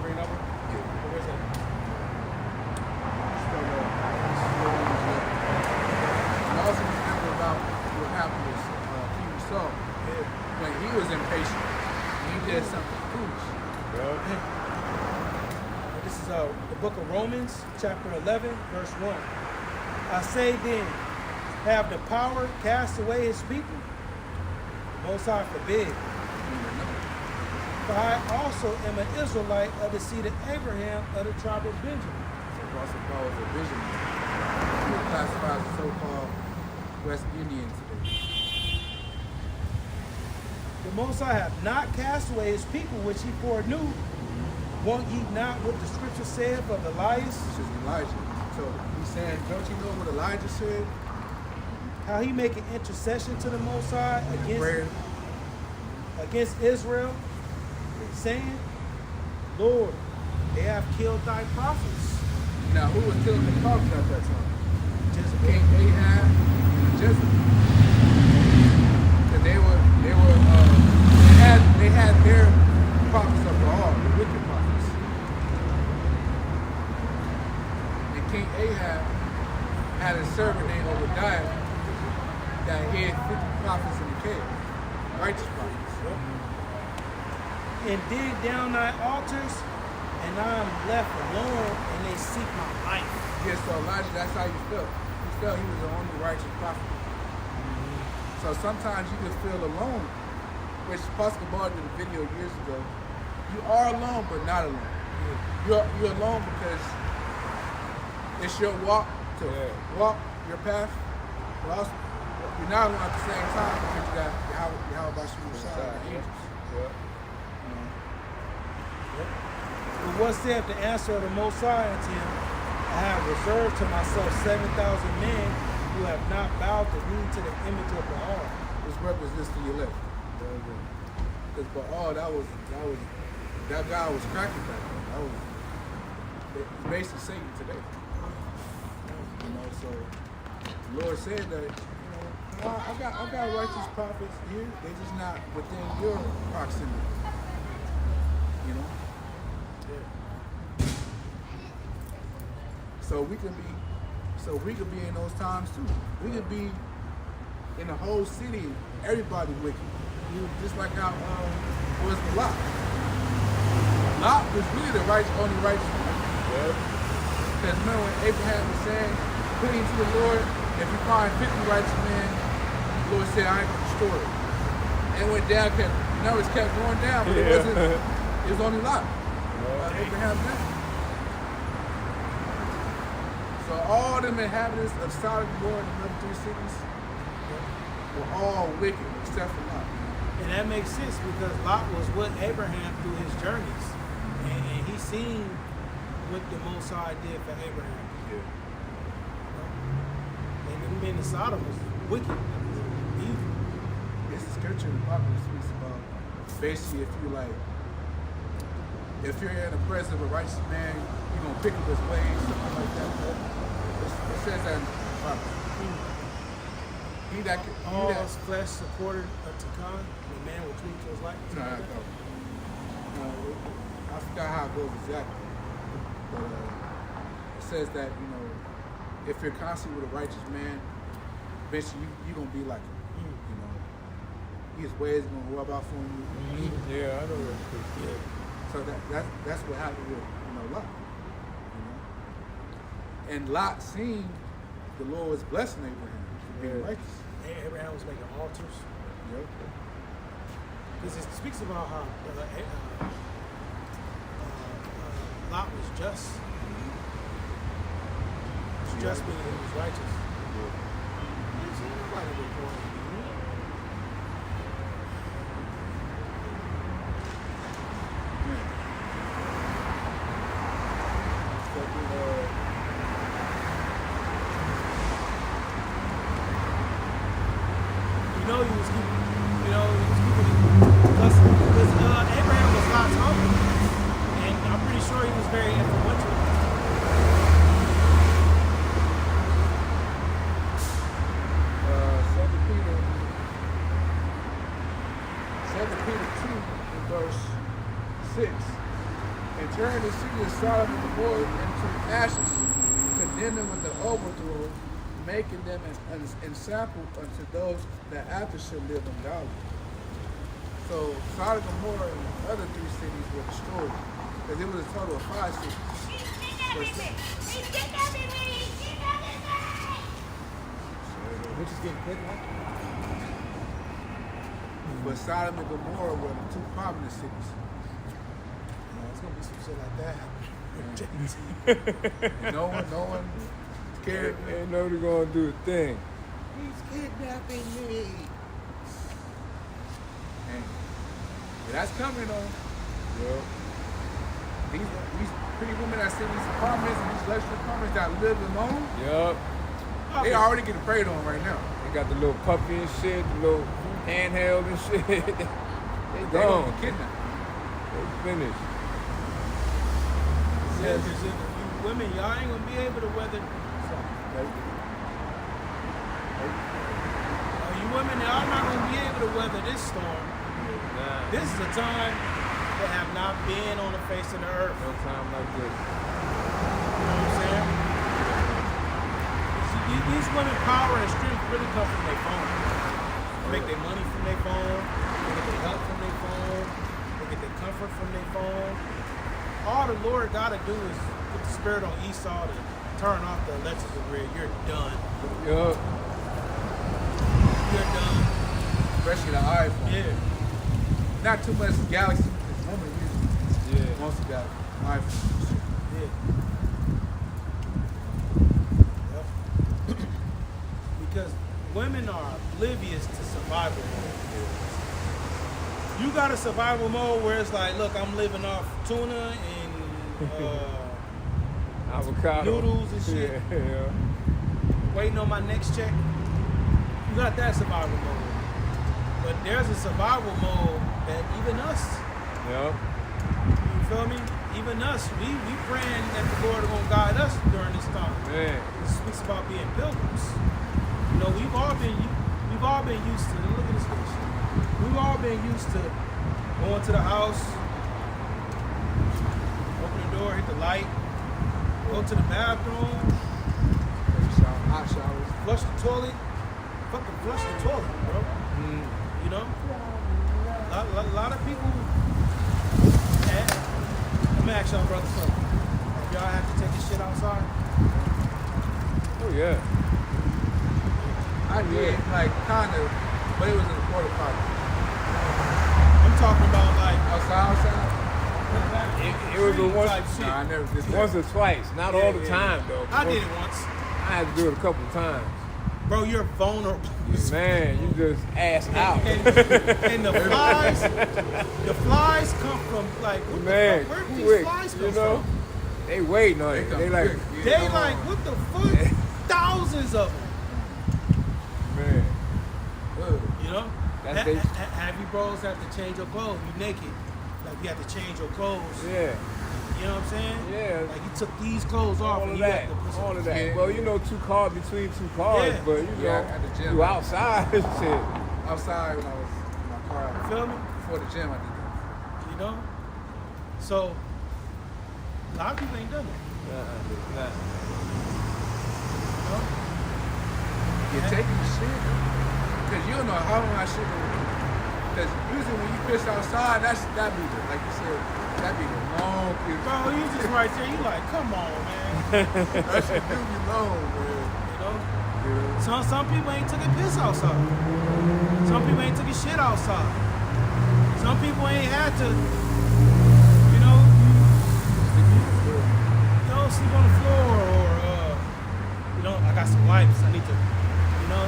Bring it over? Yeah. Where's that? And also remember about what happened with King Saul. When he was impatient, he did something foolish. This is the book of Romans, chapter 11, verse 1. I say then, have the power cast away his people? Most High forbid. For I also am an Israelite of the seed of Abraham of the tribe of Benjamin. So Russell Paul is a visionary. He was classified as so-called West Indian today. The Most High have not cast away his people which he foreknew. Won't ye not what the scripture saith of Elias? This is Elijah. So he's saying, don't you know what Elijah said? How he make an intercession to the Most High Prayer. against Israel, saying, Lord, they have killed thy prophets. Now, who was killing the prophets at that time? Jezebel. King Ahab and Jezebel. And they had their prophets of Baal, the wicked prophets. And King Ahab had a servant named Obadiah that hid 50 prophets in the cave, righteous prophets. And dig down thy altars, and I am left alone, and they seek my life. Yes, so Elijah, that's how you felt. He felt he was the only righteous prophet. So sometimes you just feel alone, which Pastor Ball did a video years ago. You are alone, but not alone. You're alone because it's your walk to walk your path, but also you're not alone at the same time because you got how about you inside the angels. But what saith the answer of the Most High unto him? I have reserved to myself 7,000 men who have not bowed the knee to the image of Baal. Which represents to your left. Because Baal, that guy was cracking back then. That was basically Satan today. So the Lord said that, I got righteous prophets here. They're just not within your proximity. So we could be in those times too. We could be in the whole city, everybody wicked. Just like how was Lot. Lot was really the only righteous one. Because remember when Abraham was saying, pleading to the Lord, if you find 50 righteous men, the Lord said, I ain't gonna destroy it. And it went down, numbers kept going down, but it was only Lot. Abraham's name. So all them inhabitants of Sodom and Gomorrah and the other 3 cities were all wicked except for Lot. And that makes sense because Lot was with Abraham through his journeys. And he seen what the Most High did for Abraham. And them men in Sodom was wicked, evil. It's a scripture in the Bible that speaks about basically if you're in the presence of a righteous man, you're going to pick up his ways, something like that. It says that in the Bible. All flesh supported unto God, the man will cleave to his life. No, I forgot how it goes exactly. But it says that, if you're constantly with a righteous man, eventually you're going to be like him. His ways are going to rub off on you. Yeah, I know that. So that's what happened with Lot. And Lot seen the Lord was blessing Abraham for being righteous. Abraham was making altars. Because it speaks about how Lot was just. He was just being he was righteous. Nobody recorded. Abraham was Lot's uncle, and I'm pretty sure he was very influential. Second Peter 2 in verse 6. And turn the city of Sodom and Gomorrah into ashes, condemn them with the overthrow, making them an example unto those that after shall live ungodly. So Sodom and Gomorrah and the other 3 cities were destroyed because it was a total of 5 cities. Which is getting quick, huh? But Sodom and Gomorrah were the 2 prominent cities. It's gonna be some shit like that happening. And no one cared. Ain't nobody gonna do a thing. He's kidnapping me. And yeah, that's coming though. Yup. These pretty women that sit in these apartments and these luxury apartments that live alone, Yup. they already getting preyed on right now. They got the little puppy and shit, the little handheld and shit. they They gone. gonna get kidnapped. They finished. Yeah, because you women, y'all ain't gonna be able to weather. You women, y'all not gonna be able to weather this storm. Nah, This is a time that have not been on the face of the earth. no time like this. You know what I'm saying? See, these women power and strength really come from their phone. They make their money from their phone. They get their help from their phone. They get their comfort from their phone. All the Lord gotta do is put the spirit on Esau to turn off the electrical grid. You're done. Yup. You're done. Especially the iPhone. Yeah. Not too much Galaxy. This woman usually Yeah. wants to got iPhone. Yeah. Yep. Because women are oblivious to survival mode. You got a survival mode where it's like, look, I'm living off tuna and Avocado. noodles and shit. Yeah. Waiting on my next check. You got that survival mode. But there's a survival mode that even us, Yup. you feel me? Even us, we praying that the Lord is gonna guide us during this time. Man. It speaks about being pilgrims. You know, we've all been used to. Look at this picture. We've all been used to going to the house, open the door, hit the light, go to the bathroom, Hot showers. flush the toilet, fucking flush the toilet, bro. Mm. You know, a lot of people. Let me ask y'all, brother, something. Have y'all had to take this shit outside? Oh yeah. I did, like, kind of, but it was in the porta potty. I'm talking about like Outside? It was a street once- type shit. Nah, I never did that. Once or twice, not Yeah, all the yeah, time yeah. though. I did it once. I had to do it a couple of times. Bro, you're vulnerable. Man, you just ass out. And the flies come from like what Man, the fuck? Where do quick, these flies come you know? from? They waiting on They it. come They like, quick. Yeah, They come like on. what the fuck? Thousands of them. man. Ugh. You know? That's they- Have you bros have to change your clothes? You naked. Like you have to change your clothes. Yeah, You know what I'm saying? Yeah. Like you took these clothes off all and of you that, have to put some. all of that. Yeah. Well, you know, 2 cars between 2 cars, Yeah. but you know, Yeah, at the gym. you outside and shit. Outside when I was in my car out. Feel me? Before the gym, I did that. You know? So a lot of people ain't done it. It's not. You know? You're taking the shit. Because you don't know how long that shit will. Because usually when you piss outside, that be the, like you said, that be the long piss. Bro, you just right there, you like, come on, man. That shit do be long, man. You know? Yeah. Some people ain't took a piss outside. Some people ain't took a shit outside. Some people ain't had to, you know, sleep on the floor or, you know, I got some wipes. I need to, you know,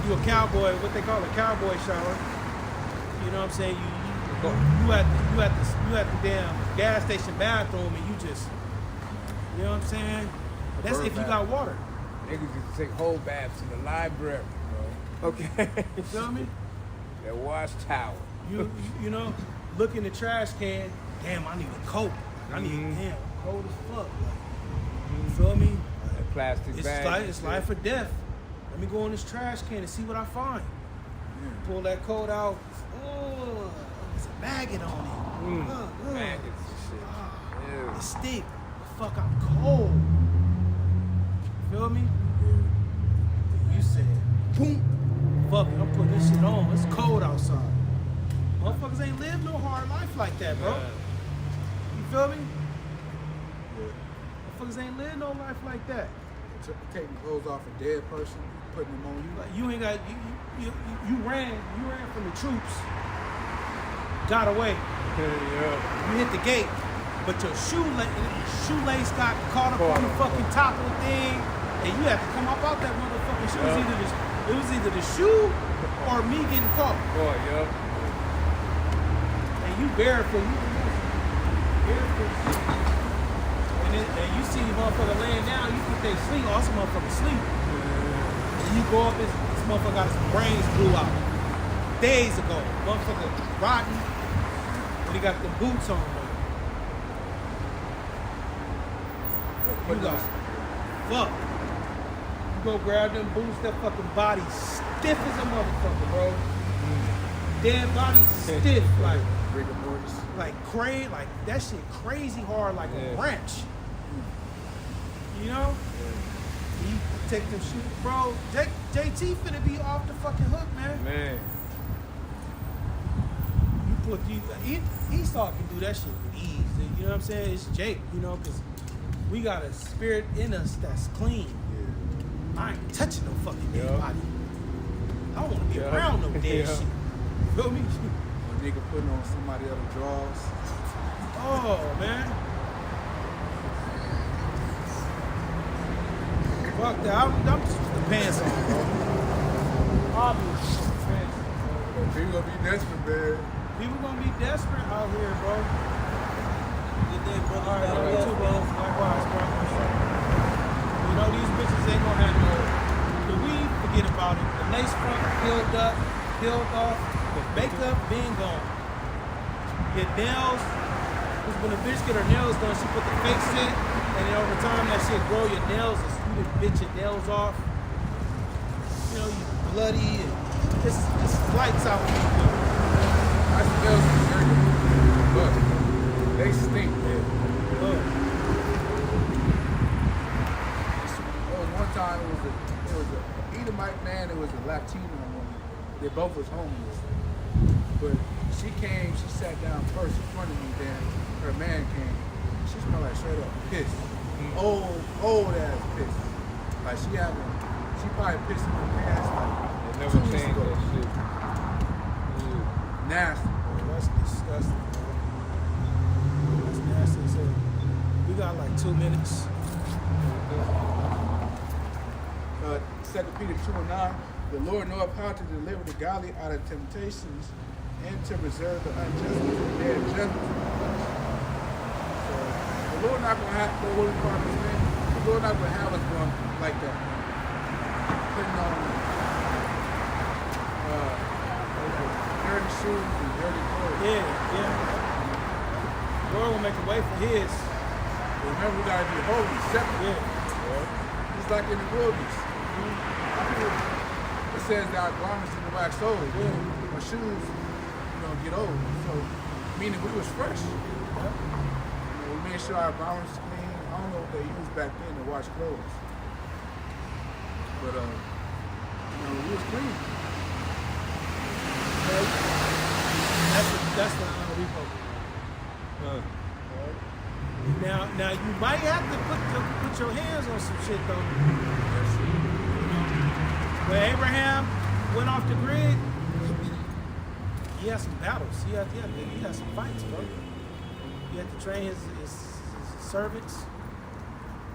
do a cowboy, what they call a cowboy shower. You know what I'm saying? You at the damn gas station bathroom and you just, you know what I'm saying? That's if you got water. Niggas used to take whole baths in the library, bro. Okay. You feel me? That wash towel. You know, look in the trash can. Damn, I need a coat. I need damn cold as fuck. Like, you feel me? That plastic bag. It's life or death. Let me go in this trash can and see what I find. Pull that coat out. Oh, there's a maggot on it. Maggots and shit. Ew. It stink. Fuck, I'm cold. Feel me? You said, boom. Fuck it, I'm putting this shit on. It's cold outside. Motherfuckers ain't lived no hard life like that, bro. You feel me? Motherfuckers ain't lived no life like that. Taking clothes off a dead person, putting them on you. Like you ain't got you ran from the troops, got away. Yeah. You hit the gate, but your shoelace got caught up on the fucking top of the thing, and you had to come up out that motherfucking shoe. It was either the shoe or me getting caught. Boy, yeah. and you barefoot, and you see motherfucker laying down, you think they sleep, also motherfucker sleep. And you go up, this motherfucker got his brains blew out. Days ago, motherfucker rotten, but he got the boots on. You got fuck. You go grab them boots, that fucking body stiff as a motherfucker, bro. Dead body stiff, like crazy, like that shit crazy hard, like a wrench. You know? Yeah. You take them shoes, bro. JT finna be off the fucking hook, man. Man. Esau can do that shit with ease. You know what I'm saying? It's Jake, you know, because we got a spirit in us that's clean. Yeah. I ain't touching no fucking dead body. I don't want to be around no dead shit. Feel me? A nigga putting on somebody else's drawers. Oh, man. Fuck that. I'm just with the pants on, bro. I'll be with the pants on, bro. People gonna be desperate, man. People gonna be desperate out here, bro. Good day, brother. All right, bro. You too, bro. Likewise, bro. You know, these bitches ain't gonna have no... The weed, forget about it. The lace front peeled up, peeled off. The makeup being gone. Your nails, because when a bitch get her nails done, she put the fake shit, and then over time that shit grow your nails, and you just bitch your nails off. You know, you bloody, and it's lights out. I smell some dirty, but they stink. There was one time it was a Edomite man, it was a Latino woman. They both was homeless. But she came, she sat down first in front of me, then her man came. She smelled like straight up piss. Old ass piss. Like she probably pissed in her pants like They never 2 weeks changed ago. that shit. Nasty. That's disgusting, bro. That's nasty. So we got like 2 minutes. 2 Peter 2:9, the Lord knoweth how to deliver the godly out of temptations and to reserve the unjust from their judgment. So the Lord not gonna have the Lord promise, man. The Lord not gonna have us going like that. Putting on dirty shoes and dirty clothes. Yeah. Lord will make a way for his. Remember, we gotta be holy, separate. Yeah. It's like in the wilderness. It says that our garments in the wax old. Our shoes, get old. So, meaning we was fresh. We made sure our garments clean. I don't know what they used back then to wash clothes. But, we was clean. That's what we focus on. Now you might have to put your hands on some shit though. When Abraham went off the grid, he had some battles. He had some fights, bro. He had to train his servants.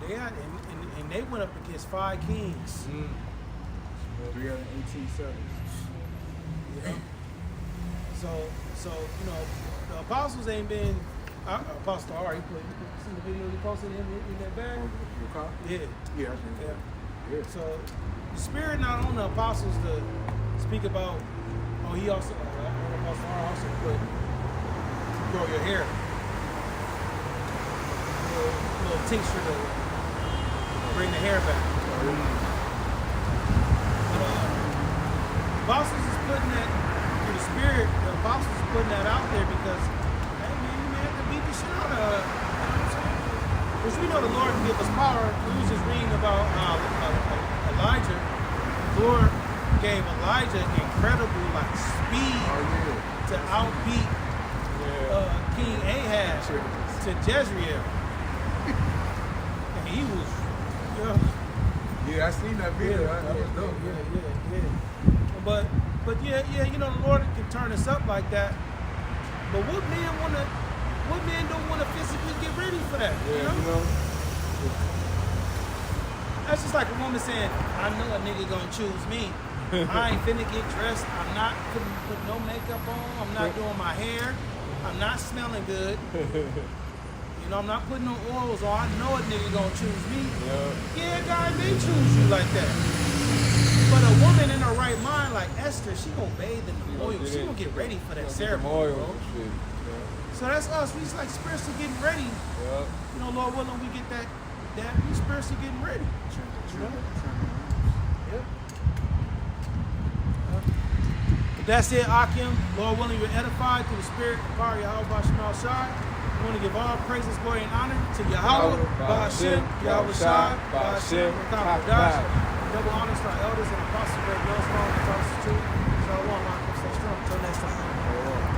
They had and they went up against 5 kings. 318 servants. You know? So the apostles ain't been. Apostle R, you seen the video he posted in that bag? Your car? Yeah. Yeah. So the Spirit not on the apostles to speak about. Oh, he also Apostle R also put grow your hair, little tincture to bring the hair back. Apostles is putting that through the Spirit. The apostles is putting that out there because. Beat the shit out of her. Because we know the Lord can give us power. We was just reading about Elijah. The Lord gave Elijah incredible speed to outbeat King Ahab to Jezreel. And he was, Yeah, I seen that video. That was dope. Yeah. But the Lord can turn us up like that. But what men don't want to physically get ready for that? That's just like a woman saying, I know a nigga gonna choose me. I ain't finna get dressed. I'm not putting no makeup on. I'm not doing my hair. I'm not smelling good. You know, I'm not putting no oils on. I know a nigga gonna choose me. Yeah, God may choose you like that. But a woman in her right mind, like Esther, she gonna bathe in the oil. She gonna get ready for that ceremony, bro. So that's us. We just like spiritually getting ready. You know, Lord willing, we get that we spiritually getting ready. You know? Yep. But that's it, Akim. Lord willing, you're edified through the Spirit and power of Yahweh Bashim Shai. We want to give all praises, glory, and honor to Yahweh, Ba'ashem, Yahweh Shai, Ba'ashem, Rakam double honors to our elders and apostles, great millstone, and apostles too. Shalom, stay strong. Until next time.